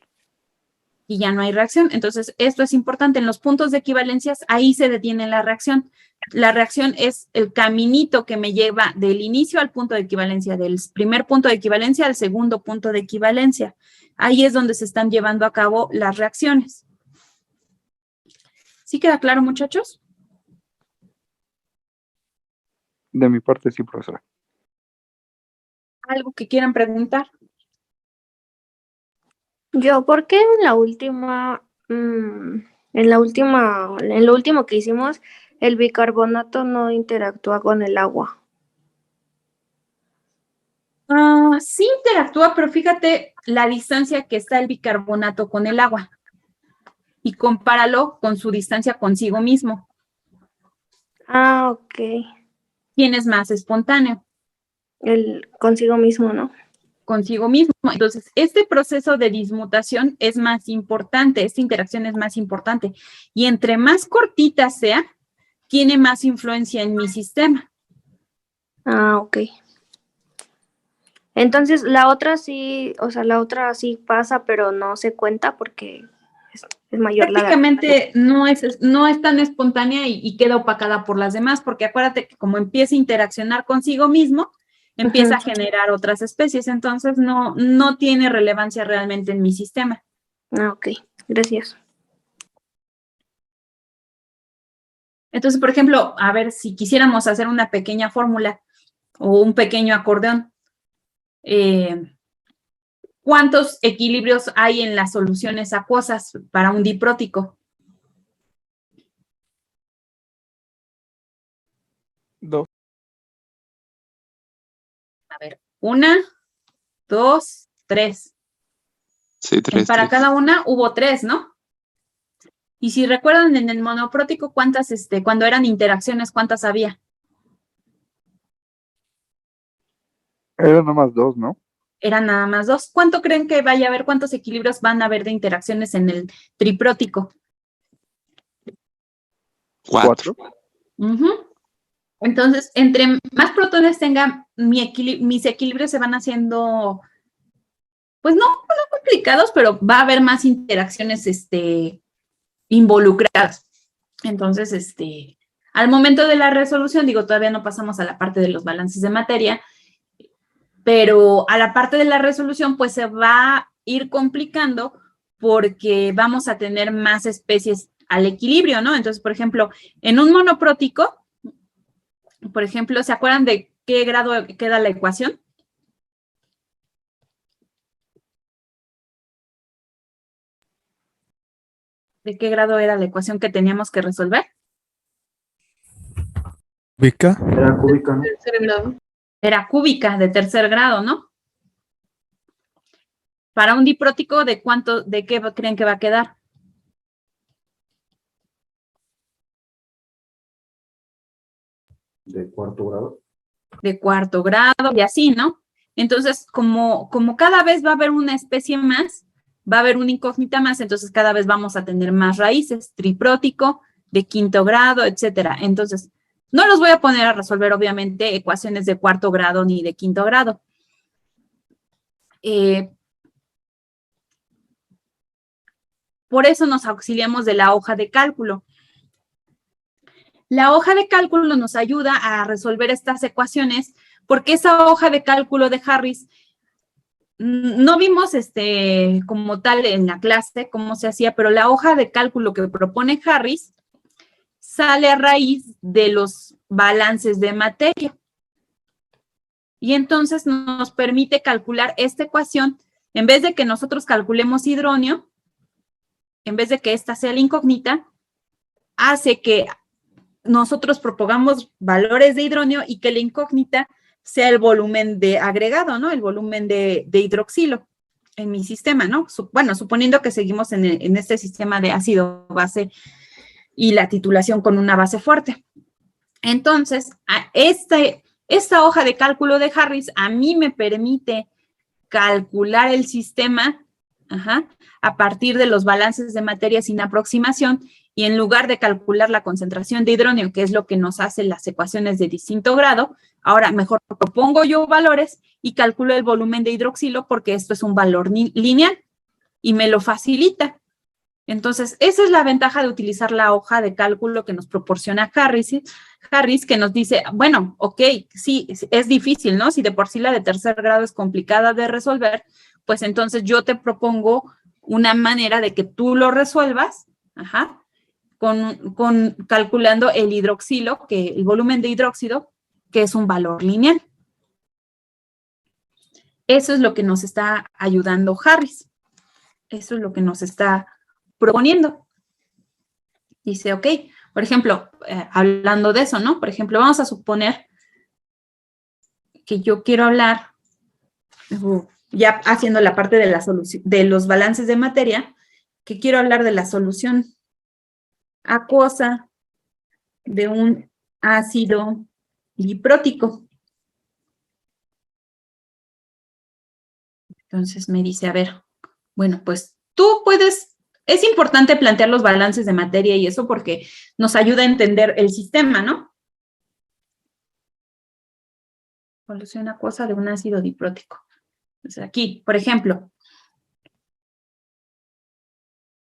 [SPEAKER 2] Y ya no hay reacción. Entonces, esto es importante. En los puntos de equivalencias, ahí se detiene la reacción. La reacción es el caminito que me lleva del inicio al punto de equivalencia, del primer punto de equivalencia al segundo punto de equivalencia. Ahí es donde se están llevando a cabo las reacciones. ¿Sí queda claro, muchachos?
[SPEAKER 4] De mi parte sí, profesora.
[SPEAKER 2] ¿Algo que quieran preguntar?
[SPEAKER 3] Yo, ¿por qué en la última, en lo último que hicimos, el bicarbonato no interactúa con el agua?
[SPEAKER 2] Sí interactúa, pero fíjate la distancia que está el bicarbonato con el agua y compáralo con su distancia consigo mismo.
[SPEAKER 3] Ah, ok.
[SPEAKER 2] ¿Quién es más espontáneo?
[SPEAKER 3] El consigo mismo, ¿no?
[SPEAKER 2] Consigo mismo. Entonces, este proceso de dismutación es más importante, esta interacción es más importante. Y entre más cortita sea, tiene más influencia en mi sistema.
[SPEAKER 3] Ah, ok. Entonces, la otra sí, o sea, la otra sí pasa, pero no se cuenta porque es mayor la
[SPEAKER 2] Prácticamente no es tan espontánea y queda opacada por las demás, porque acuérdate que como empieza a interaccionar consigo mismo, empieza a generar otras especies, entonces no tiene relevancia realmente en mi sistema.
[SPEAKER 3] Ah, ok. Gracias.
[SPEAKER 2] Entonces, por ejemplo, a ver, si quisiéramos hacer una pequeña fórmula o un pequeño acordeón, ¿cuántos equilibrios hay en las soluciones acuosas para un diprótico?
[SPEAKER 5] 2.
[SPEAKER 2] A ver, 1, 2, 3.
[SPEAKER 1] Sí, 3,
[SPEAKER 2] Para cada una hubo 3, ¿no? Y si recuerdan en el monoprótico, ¿cuántas, cuando eran interacciones, cuántas había?
[SPEAKER 4] Eran nomás 2, ¿no?
[SPEAKER 2] Eran nada más 2. ¿Cuánto creen que vaya a haber? ¿Cuántos equilibrios van a haber de interacciones en el triprótico?
[SPEAKER 1] 4.
[SPEAKER 2] Entonces, entre más protones tenga, mis equilibrios se van haciendo, pues no complicados, pero va a haber más interacciones involucradas. Entonces, al momento de la resolución, digo, todavía no pasamos a la parte de los balances de materia, pero a la parte de la resolución, pues se va a ir complicando porque vamos a tener más especies al equilibrio, ¿no? Entonces, por ejemplo, en un monoprótico, por ejemplo, ¿se acuerdan de qué grado queda la ecuación? ¿De qué grado era la ecuación que teníamos que resolver?
[SPEAKER 6] ¿Ubica?
[SPEAKER 8] Era cúbica, ¿no? Tercer grado.
[SPEAKER 2] Era cúbica de tercer grado, ¿no? Para un diprótico, ¿de qué creen que va a quedar?
[SPEAKER 8] De cuarto grado.
[SPEAKER 2] De cuarto grado y así, ¿no? Entonces, como cada vez va a haber una especie más, va a haber una incógnita más, entonces cada vez vamos a tener más raíces, triprótico, de quinto grado, etcétera. Entonces, no los voy a poner a resolver, obviamente, ecuaciones de cuarto grado ni de quinto grado. Por eso nos auxiliamos de la hoja de cálculo. La hoja de cálculo nos ayuda a resolver estas ecuaciones porque esa hoja de cálculo de Harris no vimos como tal en la clase cómo se hacía, pero la hoja de cálculo que propone Harris sale a raíz de los balances de materia. Y entonces nos permite calcular esta ecuación, en vez de que nosotros calculemos hidróneo, en vez de que esta sea la incógnita, hace que nosotros propongamos valores de hidróneo y que la incógnita sea el volumen de agregado, ¿no? El volumen de hidroxilo en mi sistema, ¿no? Bueno, suponiendo que seguimos en este sistema de ácido base y la titulación con una base fuerte. Entonces, esta hoja de cálculo de Harris a mí me permite calcular el sistema a partir de los balances de materia sin aproximación, y en lugar de calcular la concentración de hidróneo, que es lo que nos hace las ecuaciones de distinto grado, ahora mejor propongo yo valores y calculo el volumen de hidroxilo porque esto es un valor lineal y me lo facilita. Entonces, esa es la ventaja de utilizar la hoja de cálculo que nos proporciona Harris, que nos dice, bueno, ok, sí, es difícil, ¿no? Si de por sí la de tercer grado es complicada de resolver, pues entonces yo te propongo una manera de que tú lo resuelvas, calculando el hidroxilo, el volumen de hidróxido, que es un valor lineal. Eso es lo que nos está ayudando Harris. Eso es lo que nos está proponiendo. Dice, ok, por ejemplo, hablando de eso, ¿no? Por ejemplo, vamos a suponer que yo quiero hablar, ya haciendo la parte de la solución, de los balances de materia, que quiero hablar de la solución acuosa de un ácido diprótico. Entonces me dice, a ver, bueno, pues tú puedes, es importante plantear los balances de materia y eso porque nos ayuda a entender el sistema, ¿no? Solución acuosa de un ácido diprótico. Entonces aquí, por ejemplo,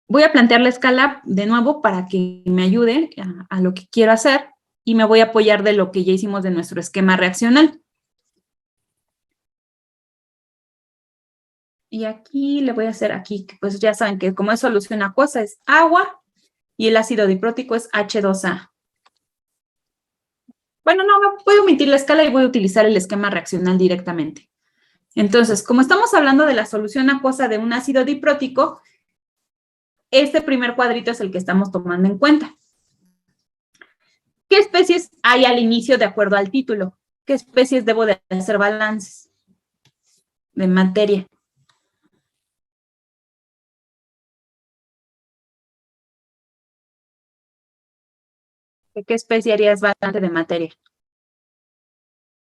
[SPEAKER 2] voy a plantear la escala de nuevo para que me ayude a lo que quiero hacer y me voy a apoyar de lo que ya hicimos de nuestro esquema reaccional. Y aquí le voy a hacer aquí, pues ya saben que como es solución acuosa es agua y el ácido diprótico es H2A. Bueno, no, voy a omitir la escala y voy a utilizar el esquema reaccional directamente. Entonces, como estamos hablando de la solución acuosa de un ácido diprótico, este primer cuadrito es el que estamos tomando en cuenta. ¿Qué especies hay al inicio de acuerdo al título? ¿Qué especies debo de hacer balances de materia? ¿De qué especie harías balance de materia?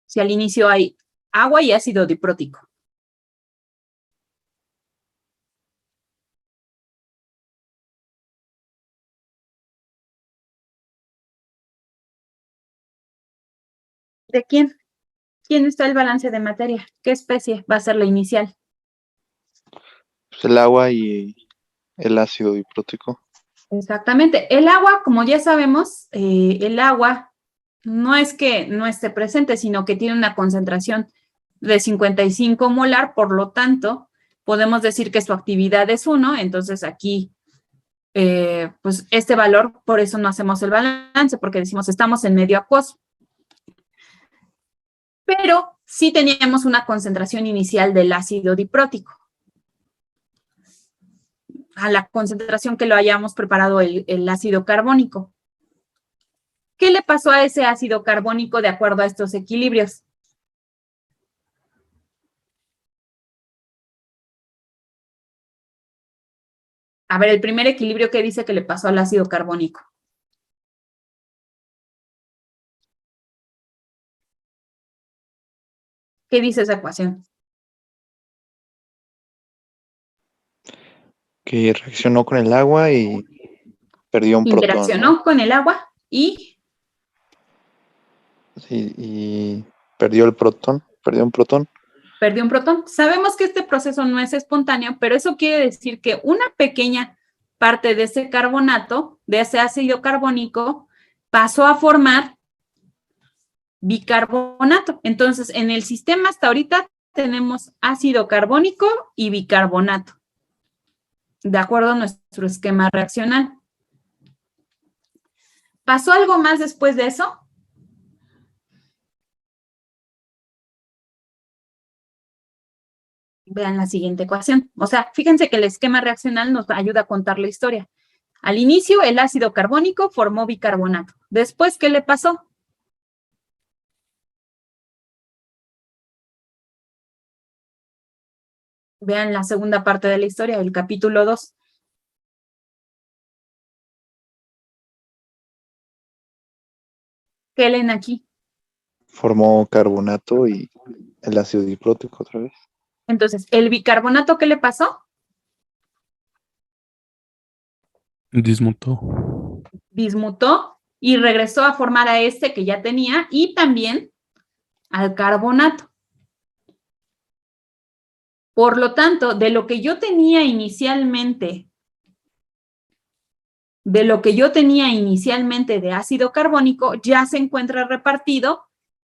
[SPEAKER 2] Si al inicio hay agua y ácido diprótico. ¿De quién? ¿Quién está el balance de materia? ¿Qué especie va a ser la inicial?
[SPEAKER 4] Pues el agua y el ácido diprótico.
[SPEAKER 2] Exactamente. El agua, como ya sabemos, el agua no es que no esté presente, sino que tiene una concentración de 55 molar, por lo tanto, podemos decir que su actividad es 1, entonces aquí, pues este valor, por eso no hacemos el balance, porque decimos estamos en medio acuoso. Pero sí teníamos una concentración inicial del ácido diprótico. A la concentración que lo hayamos preparado el ácido carbónico. ¿Qué le pasó a ese ácido carbónico de acuerdo a estos equilibrios? A ver, el primer equilibrio, ¿qué dice que le pasó al ácido carbónico? ¿Qué dice esa ecuación?
[SPEAKER 4] Que reaccionó con el agua y perdió un protón,
[SPEAKER 2] Interaccionó
[SPEAKER 4] ¿no?
[SPEAKER 2] con el agua y
[SPEAKER 4] Sí, y perdió el protón, perdió un protón.
[SPEAKER 2] perdió un protón. Sabemos que este proceso no es espontáneo, pero eso quiere decir que una pequeña parte de ese carbonato, de ese ácido carbónico, pasó a formar bicarbonato. Entonces, en el sistema hasta ahorita tenemos ácido carbónico y bicarbonato, de acuerdo a nuestro esquema reaccional. ¿Pasó algo más después de eso? Vean la siguiente ecuación. O sea, fíjense que el esquema reaccional nos ayuda a contar la historia. Al inicio, el ácido carbónico formó bicarbonato. Después, ¿qué le pasó? Vean la segunda parte de la historia, el capítulo 2. ¿Qué leen aquí?
[SPEAKER 4] Formó carbonato y el ácido diprótico otra vez.
[SPEAKER 2] Entonces, ¿el bicarbonato qué le pasó?
[SPEAKER 6] Dismutó.
[SPEAKER 2] Dismutó y regresó a formar a este que ya tenía y también al carbonato. Por lo tanto, de lo que yo tenía inicialmente de ácido carbónico, ya se encuentra repartido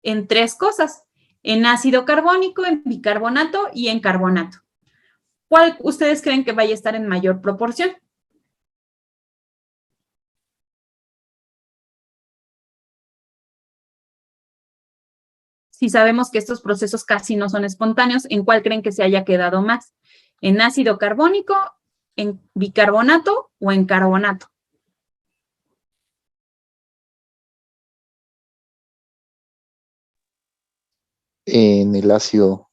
[SPEAKER 2] en tres cosas: en ácido carbónico, en bicarbonato y en carbonato. ¿Cuál ustedes creen que vaya a estar en mayor proporción? Si sabemos que estos procesos casi no son espontáneos, ¿en cuál creen que se haya quedado más? ¿En ácido carbónico, en bicarbonato o en carbonato?
[SPEAKER 4] En el ácido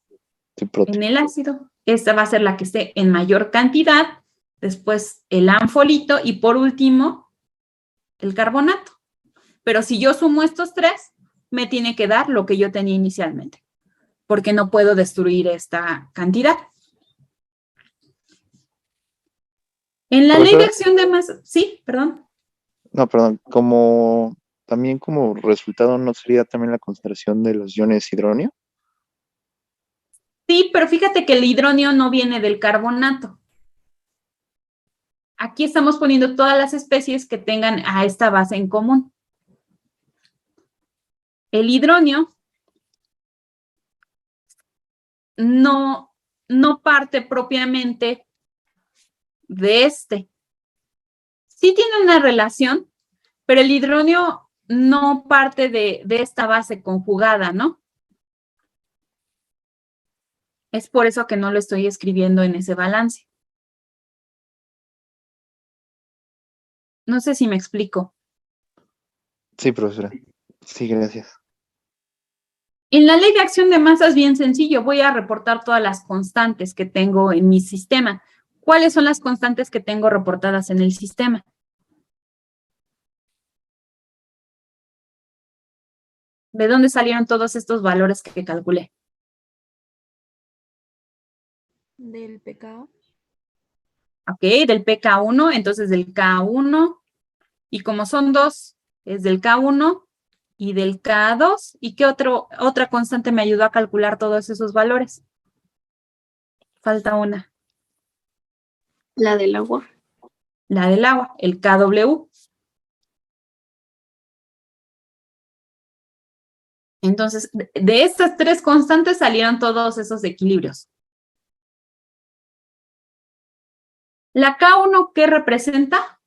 [SPEAKER 4] diprótico.
[SPEAKER 2] En el ácido. Esta va a ser la que esté en mayor cantidad, después el anfolito y por último el carbonato. Pero si yo sumo estos tres, me tiene que dar lo que yo tenía inicialmente, porque no puedo destruir esta cantidad. En la ley de acción de masa, sí, perdón.
[SPEAKER 4] No, perdón, también como resultado, ¿no sería también la concentración de los iones hidronio?
[SPEAKER 2] Sí, pero fíjate que el hidronio no viene del carbonato. Aquí estamos poniendo todas las especies que tengan a esta base en común. El hidronio no parte propiamente de este. Sí tiene una relación, pero el hidronio no parte de esta base conjugada, ¿no? Es por eso que no lo estoy escribiendo en ese balance. No sé si me explico.
[SPEAKER 4] Sí, profesora. Sí, gracias.
[SPEAKER 2] En la ley de acción de masas, bien sencillo, voy a reportar todas las constantes que tengo en mi sistema. ¿Cuáles son las constantes que tengo reportadas en el sistema? ¿De dónde salieron todos estos valores que calculé?
[SPEAKER 3] Del pecado.
[SPEAKER 2] Ok, del pK1, entonces del K1, y como son dos, es del K1 y del K2, ¿y qué otra constante me ayudó a calcular todos esos valores? Falta una.
[SPEAKER 3] La del agua.
[SPEAKER 2] La del agua, el KW. Entonces, de estas tres constantes salieron todos esos equilibrios. La K1, ¿qué representa?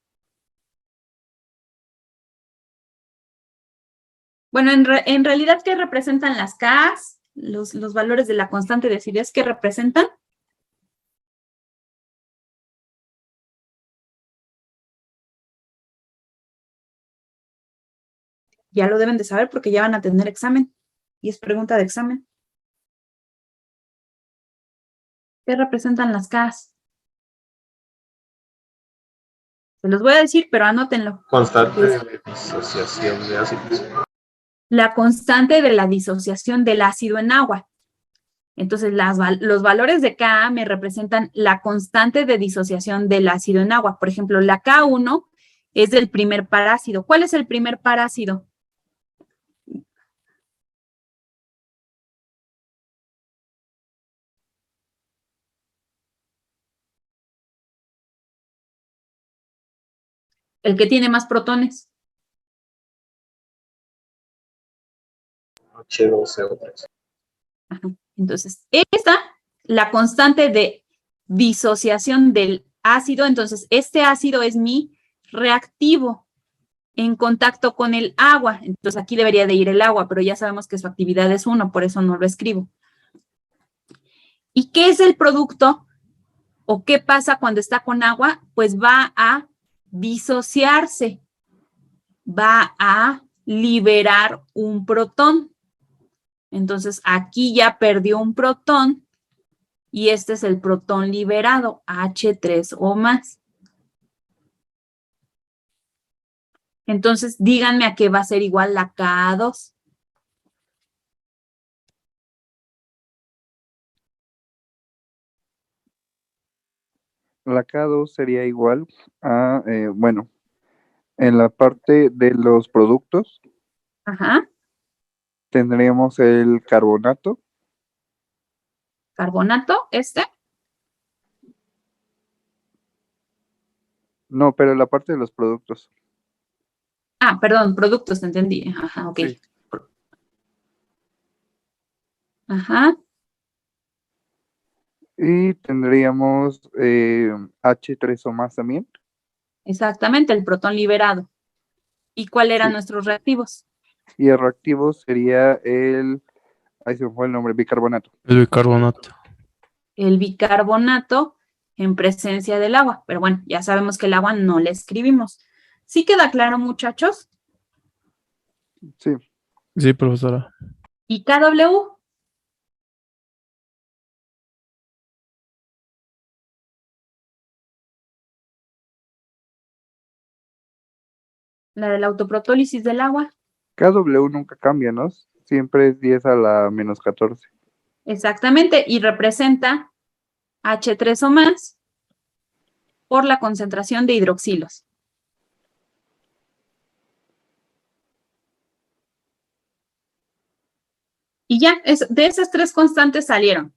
[SPEAKER 2] Bueno, en realidad, ¿qué representan las Ks? Los valores de la constante de acidez, ¿qué representan? Ya lo deben de saber porque ya van a tener examen. Y es pregunta de examen. ¿Qué representan las Ks? Se los voy a decir, pero anótenlo.
[SPEAKER 8] Constante de disociación de ácidos.
[SPEAKER 2] La constante de la disociación del ácido en agua. Entonces, los valores de Ka me representan la constante de disociación del ácido en agua. Por ejemplo, la K1 es del primer parácido. ¿Cuál es el primer parácido? El que tiene más protones.
[SPEAKER 8] H2CO3.
[SPEAKER 2] Ajá. Entonces, la constante de disociación del ácido, entonces este ácido es mi reactivo en contacto con el agua. Entonces aquí debería de ir el agua, pero ya sabemos que su actividad es 1, por eso no lo escribo. ¿Y qué es el producto? ¿O qué pasa cuando está con agua? Pues va a disociarse, va a liberar un protón. Entonces aquí ya perdió un protón y este es el protón liberado, H3 o más. Entonces díganme a qué va a ser igual la Ka2.
[SPEAKER 4] La K2 sería igual a, bueno, en la parte de los productos
[SPEAKER 2] Ajá,
[SPEAKER 4] tendríamos el carbonato,
[SPEAKER 2] carbonato,
[SPEAKER 4] no, pero en la parte de los productos.
[SPEAKER 2] Ah, perdón, productos, entendí. Ajá, ok.
[SPEAKER 4] Sí.
[SPEAKER 2] Ajá,
[SPEAKER 4] Y tendríamos H3 o más también.
[SPEAKER 2] exactamente, el protón liberado. ¿Y cuáles eran
[SPEAKER 4] Sí.
[SPEAKER 2] nuestros reactivos?
[SPEAKER 4] Y el reactivo sería ahí se me fue el nombre, bicarbonato.
[SPEAKER 6] El bicarbonato.
[SPEAKER 2] El bicarbonato en presencia del agua. Pero bueno, ya sabemos que el agua no le escribimos. ¿Sí queda claro, muchachos?
[SPEAKER 4] Sí.
[SPEAKER 6] Sí, profesora.
[SPEAKER 2] ¿Y KW? La de la autoprotólisis del agua.
[SPEAKER 4] KW nunca cambia, ¿no? Siempre es 10 a la menos 14.
[SPEAKER 2] Exactamente, y representa H3 o más por la concentración de hidroxilos. Y ya, de esas tres constantes salieron.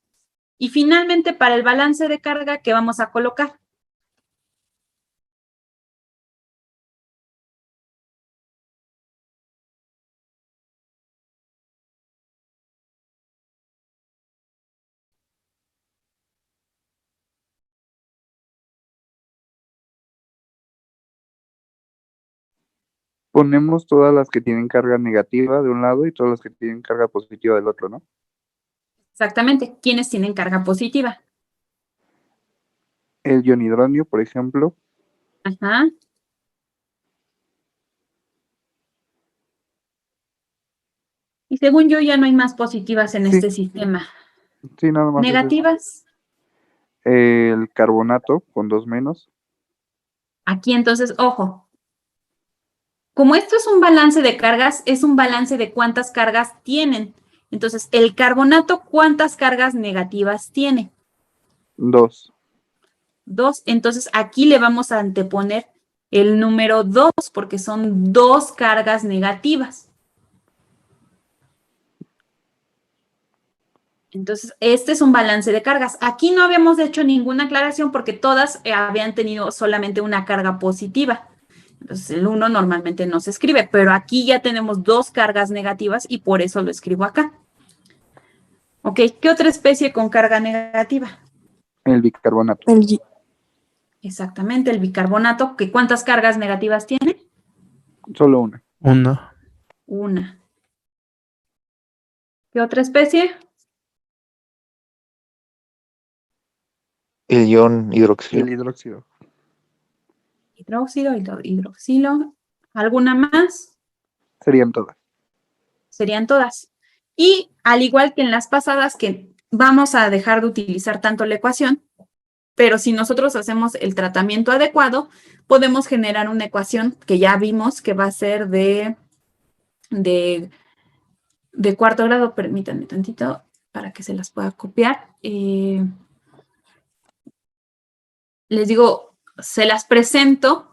[SPEAKER 2] Y finalmente, para el balance de carga, ¿qué vamos a colocar?
[SPEAKER 4] Ponemos todas las que tienen carga negativa de un lado y todas las que tienen carga positiva del otro, ¿no?
[SPEAKER 2] Exactamente, ¿quiénes tienen carga positiva?
[SPEAKER 4] El ion hidronio, por ejemplo.
[SPEAKER 2] Ajá. Y según yo, ya no hay más positivas en
[SPEAKER 4] Sí.
[SPEAKER 2] este sistema.
[SPEAKER 4] Sí, nada más.
[SPEAKER 2] Negativas.
[SPEAKER 4] El carbonato con 2 menos.
[SPEAKER 2] Aquí entonces, ojo. Como esto es un balance de cargas, es un balance de cuántas cargas tienen. Entonces, el carbonato, ¿cuántas cargas negativas tiene?
[SPEAKER 4] 2.
[SPEAKER 2] 2. Entonces, aquí le vamos a anteponer el número 2, porque son 2 cargas negativas. Entonces, este es un balance de cargas. Aquí no habíamos hecho ninguna aclaración porque todas habían tenido solamente una carga positiva. Entonces, el 1 normalmente no se escribe, pero aquí ya tenemos 2 cargas negativas y por eso lo escribo acá. Ok, ¿qué otra especie con carga negativa?
[SPEAKER 4] El bicarbonato.
[SPEAKER 2] Exactamente, el bicarbonato, que ¿cuántas cargas negativas tiene?
[SPEAKER 4] Solo una.
[SPEAKER 6] Una.
[SPEAKER 2] Una. ¿Qué otra especie?
[SPEAKER 8] El ion hidroxilo.
[SPEAKER 4] El hidróxido.
[SPEAKER 2] Hidróxido, hidroxilo. ¿Alguna más?
[SPEAKER 4] Serían todas.
[SPEAKER 2] Serían todas. Y al igual que en las pasadas, que vamos a dejar de utilizar tanto la ecuación, pero si nosotros hacemos el tratamiento adecuado, podemos generar una ecuación que ya vimos que va a ser de cuarto grado. Permítanme tantito. para que se las pueda copiar. Les digo, se las presento.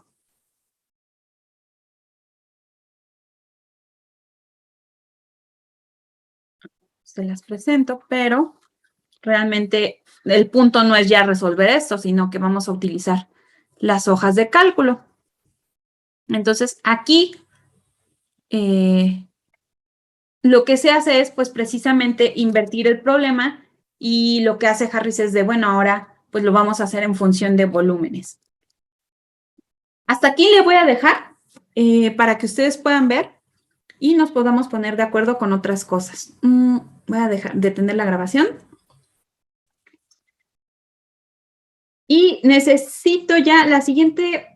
[SPEAKER 2] Pero realmente el punto no es ya resolver esto, sino que vamos a utilizar las hojas de cálculo. Entonces, aquí lo que se hace es, pues, precisamente invertir el problema, y lo que hace Harris es de, bueno, ahora, pues, lo vamos a hacer en función de volúmenes. Hasta aquí le voy a dejar para que ustedes puedan ver y nos podamos poner de acuerdo con otras cosas. Voy a detener la grabación. Y necesito ya la siguiente,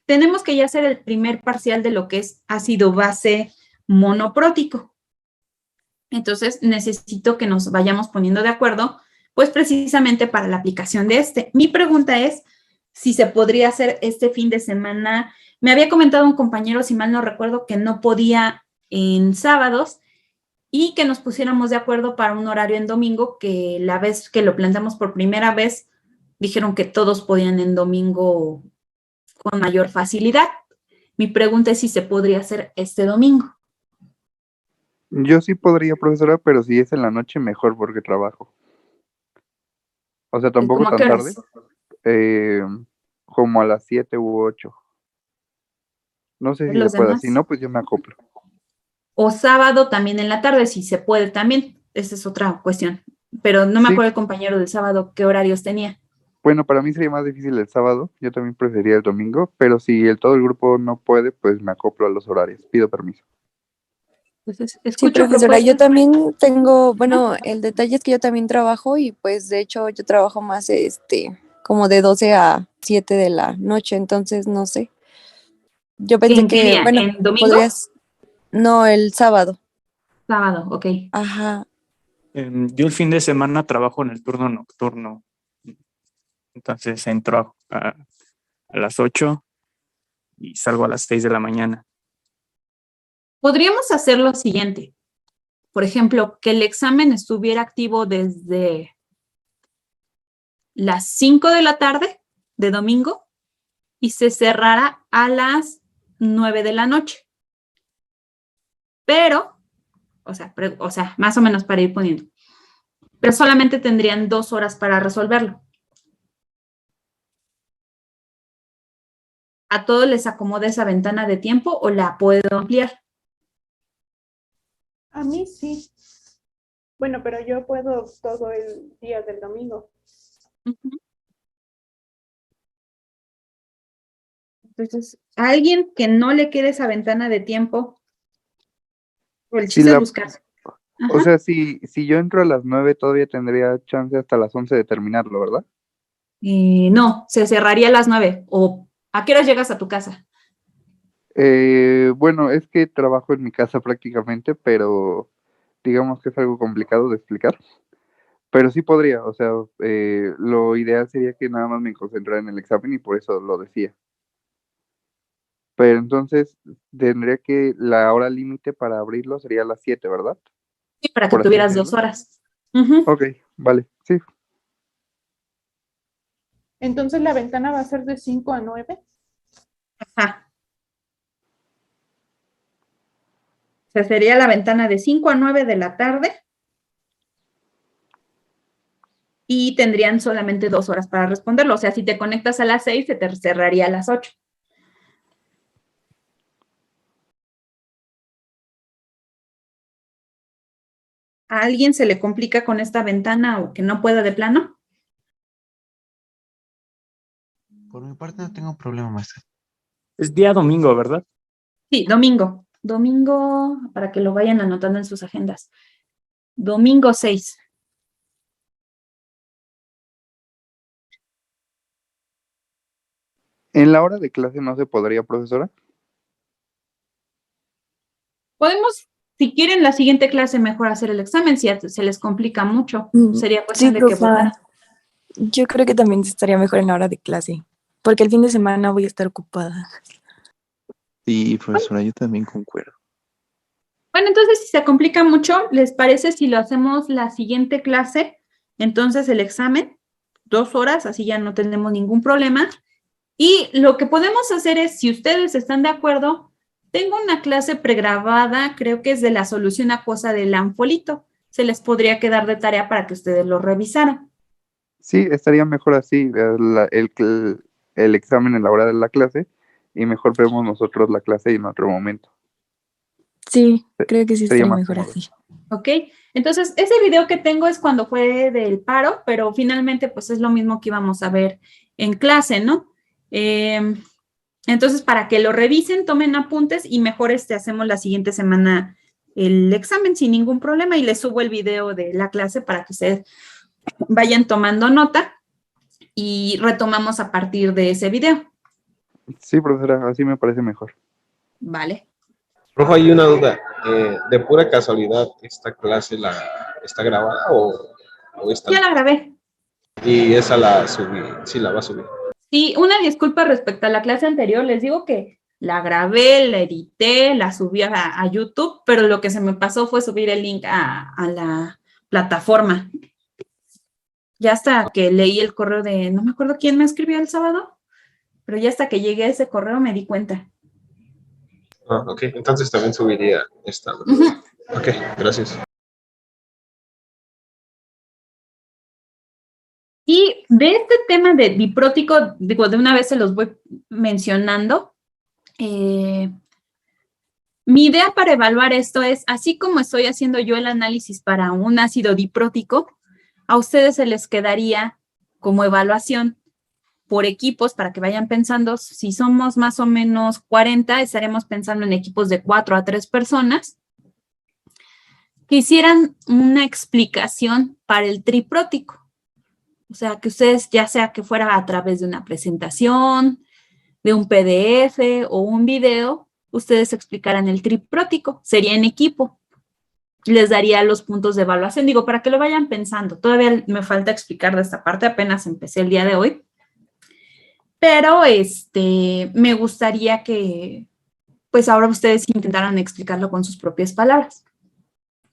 [SPEAKER 2] tenemos que ya hacer el primer parcial de lo que es ácido base monoprótico. Entonces necesito que nos vayamos poniendo de acuerdo, pues precisamente para la aplicación de este. Mi pregunta es si se podría hacer este fin de semana. Me había comentado un compañero, si mal no recuerdo, que no podía en sábados y que nos pusiéramos de acuerdo para un horario en domingo, que la vez que lo planteamos por primera vez, dijeron que todos podían en domingo con mayor facilidad. Mi pregunta es si se podría hacer este domingo.
[SPEAKER 4] Yo sí podría, profesora, pero si es en la noche, mejor porque trabajo. O sea, tampoco
[SPEAKER 2] ¿Cómo a
[SPEAKER 4] tan
[SPEAKER 2] qué
[SPEAKER 4] tarde,
[SPEAKER 2] horas?
[SPEAKER 4] como a las 7 u 8. No sé si se
[SPEAKER 2] Los
[SPEAKER 4] pueda,
[SPEAKER 2] demás.
[SPEAKER 4] si no, pues yo me acoplo.
[SPEAKER 2] O sábado también en la tarde, si se puede también. Esa es otra cuestión. Pero no me
[SPEAKER 4] Sí,
[SPEAKER 2] acuerdo el compañero del sábado qué horarios tenía.
[SPEAKER 4] bueno, para mí sería más difícil el sábado, yo también preferiría el domingo, pero si todo el grupo no puede, pues me acoplo a los horarios, pido permiso.
[SPEAKER 2] Entonces,
[SPEAKER 9] Sí,
[SPEAKER 2] escucho
[SPEAKER 9] profesora, yo
[SPEAKER 2] propuestas.
[SPEAKER 9] también tengo, bueno, el detalle es que yo también trabajo y pues de hecho yo trabajo más como de 12 a 7 de la noche, entonces no sé. Yo pensé
[SPEAKER 2] ¿En qué
[SPEAKER 9] que,
[SPEAKER 2] día?
[SPEAKER 9] bueno,
[SPEAKER 2] ¿En domingo?
[SPEAKER 9] podrías, no, el sábado.
[SPEAKER 2] Sábado, ok.
[SPEAKER 9] Ajá.
[SPEAKER 5] Yo el fin de semana trabajo en el turno nocturno. Entonces entro a las 8 y salgo a las 6 de la mañana.
[SPEAKER 2] Podríamos hacer lo siguiente. Por ejemplo, que el examen estuviera activo desde las 5 de la tarde de domingo y se cerrara a las 9 de la noche. Pero, o sea, más o menos para ir poniendo. Pero solamente tendrían 2 horas para resolverlo. ¿A todos les acomoda esa ventana de tiempo o la puedo ampliar?
[SPEAKER 10] A mí sí. Bueno, pero yo puedo todo el día del domingo.
[SPEAKER 2] Entonces, a alguien que no le quede esa ventana de tiempo, o el
[SPEAKER 4] Si
[SPEAKER 2] chiste es buscar.
[SPEAKER 4] O sea, si yo entro a las 9, todavía tendría chance hasta las 11 de terminarlo, ¿verdad?
[SPEAKER 2] No, se cerraría a las 9. ¿O a qué hora llegas a tu casa?
[SPEAKER 4] Bueno, es que trabajo en mi casa prácticamente, pero digamos que es algo complicado de explicar. Pero sí podría, o sea, lo ideal sería que nada más me concentrara en el examen y por eso lo decía. Pero entonces tendría que la hora límite para abrirlo sería a las 7, ¿verdad?
[SPEAKER 2] Sí, para que
[SPEAKER 4] Por así
[SPEAKER 2] tuvieras 2
[SPEAKER 4] decirlo.
[SPEAKER 2] horas. Ujú.
[SPEAKER 4] Ok, vale, sí.
[SPEAKER 10] Entonces la ventana va a ser de 5 a 9.
[SPEAKER 2] Ajá. O sea, sería la ventana de 5 a 9 de la tarde. Y tendrían solamente 2 horas para responderlo. O sea, si te conectas a las 6, se te cerraría a las 8. ¿A alguien se le complica con esta ventana o que no pueda de plano?
[SPEAKER 8] Por mi parte no tengo problema, maestra.
[SPEAKER 5] Es día domingo, ¿verdad?
[SPEAKER 2] Sí, domingo. Domingo, para que lo vayan anotando en sus agendas. Domingo 6.
[SPEAKER 4] ¿En la hora de clase no se podría, profesora?
[SPEAKER 2] Podemos, si quieren, la siguiente clase mejor hacer el examen, si se les complica mucho. Sería
[SPEAKER 9] Sí,
[SPEAKER 2] cuestión de que
[SPEAKER 9] profa.
[SPEAKER 2] votaran.
[SPEAKER 9] Yo creo que también estaría mejor en la hora de clase, porque el fin de semana voy a estar ocupada.
[SPEAKER 1] Sí, profesora, yo también concuerdo.
[SPEAKER 2] Bueno, entonces si se complica mucho, ¿les parece si lo hacemos la siguiente clase? Entonces el examen, 2 horas, así ya no tenemos ningún problema. Y lo que podemos hacer es, si ustedes están de acuerdo, tengo una clase pregrabada, creo que es de la solución acuosa del anfolito. Se les podría quedar de tarea para que ustedes lo revisaran.
[SPEAKER 4] Sí, estaría mejor así, el examen en la hora de la clase y mejor vemos nosotros la clase en otro momento.
[SPEAKER 9] Sí, creo que sí
[SPEAKER 4] Sería
[SPEAKER 9] estaría
[SPEAKER 4] más
[SPEAKER 9] mejor
[SPEAKER 4] cómodo.
[SPEAKER 9] así.
[SPEAKER 2] ¿Ok? Entonces, ese video que tengo es cuando fue del paro, pero finalmente pues es lo mismo que íbamos a ver en clase, ¿no? Entonces, para que lo revisen, tomen apuntes y mejor hacemos la siguiente semana el examen sin ningún problema y les subo el video de la clase para que ustedes vayan tomando nota y retomamos a partir de ese video.
[SPEAKER 4] Sí, profesora, así me parece mejor.
[SPEAKER 2] Vale.
[SPEAKER 11] Profe, hay una duda. ¿De pura casualidad esta clase está grabada o está?
[SPEAKER 2] Ya la grabé.
[SPEAKER 11] Y esa la subí, sí la va a subir.
[SPEAKER 2] Sí, una disculpa respecto a la clase anterior. Les digo que la grabé, la edité, la subí a YouTube, pero lo que se me pasó fue subir el link a la plataforma. Ya hasta que leí el correo de, no me acuerdo quién me escribió el sábado, pero ya hasta que llegué a ese correo me di cuenta.
[SPEAKER 11] Ah, ok. Entonces también subiría esta. Ok, gracias.
[SPEAKER 2] Y de este tema de diprótico, digo, de una vez se los voy mencionando. Mi idea para evaluar esto es, así como estoy haciendo yo el análisis para un ácido diprótico, a ustedes se les quedaría como evaluación por equipos para que vayan pensando, si somos más o menos 40, estaremos pensando en equipos de 4 a 3 personas, que hicieran una explicación para el triprótico. O sea, que ustedes, ya sea que fuera a través de una presentación, de un PDF o un video, ustedes explicaran el triprótico, sería en equipo. Les daría los puntos de evaluación, digo, para que lo vayan pensando. Todavía me falta explicar de esta parte, apenas empecé el día de hoy. Pero me gustaría que, pues ahora ustedes intentaran explicarlo con sus propias palabras.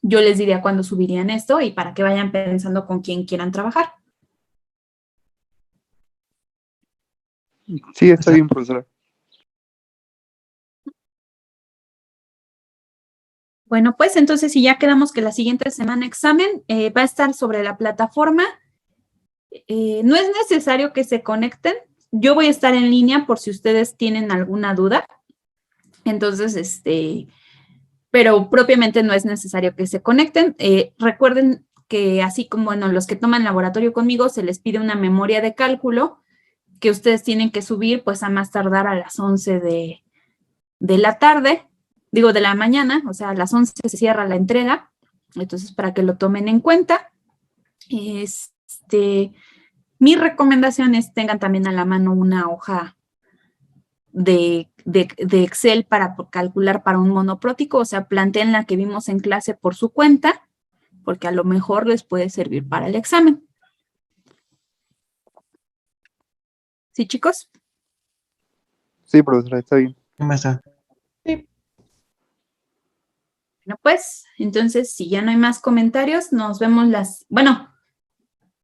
[SPEAKER 2] Yo les diría cuándo subirían esto y para que vayan pensando con quién quieran trabajar.
[SPEAKER 4] Sí, está bien, profesora.
[SPEAKER 2] Bueno, pues entonces si ya quedamos que la siguiente semana examen va a estar sobre la plataforma. No es necesario que se conecten. Yo voy a estar en línea por si ustedes tienen alguna duda. Entonces, pero propiamente no es necesario que se conecten. Recuerden que así como, bueno, los que toman laboratorio conmigo, se les pide una memoria de cálculo que ustedes tienen que subir pues a más tardar a las 11 de la tarde, digo de la mañana, o sea, a las 11 se cierra la entrega, entonces para que lo tomen en cuenta. Mi recomendación es tengan también a la mano una hoja de Excel para calcular para un monoprótico, o sea, planteen la que vimos en clase por su cuenta, porque a lo mejor les puede servir para el examen. ¿Sí, chicos?
[SPEAKER 4] Sí, profesora, está bien.
[SPEAKER 10] Sí.
[SPEAKER 2] Bueno, pues, entonces, si ya no hay más comentarios, nos vemos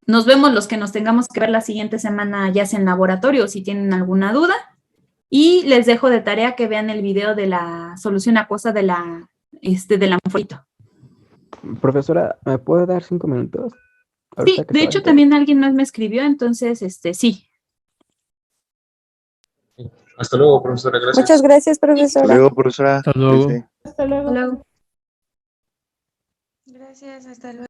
[SPEAKER 2] nos vemos los que nos tengamos que ver la siguiente semana, ya sea en laboratorio, si tienen alguna duda. Y les dejo de tarea que vean el video de la solución acuosa del anfolito.
[SPEAKER 12] Profesora, ¿me puede dar 5 minutos?
[SPEAKER 2] Sí,
[SPEAKER 12] Ahorita que
[SPEAKER 2] de
[SPEAKER 12] se
[SPEAKER 2] hecho
[SPEAKER 12] vaya.
[SPEAKER 2] también alguien más me escribió, entonces, sí.
[SPEAKER 11] Hasta luego, profesora. Gracias.
[SPEAKER 9] Muchas gracias,
[SPEAKER 1] Hasta
[SPEAKER 9] profesora.
[SPEAKER 1] luego, profesora.
[SPEAKER 6] Hasta luego.
[SPEAKER 1] Cuídense.
[SPEAKER 10] Hasta luego.
[SPEAKER 2] Hasta luego.
[SPEAKER 9] Gracias, hasta luego.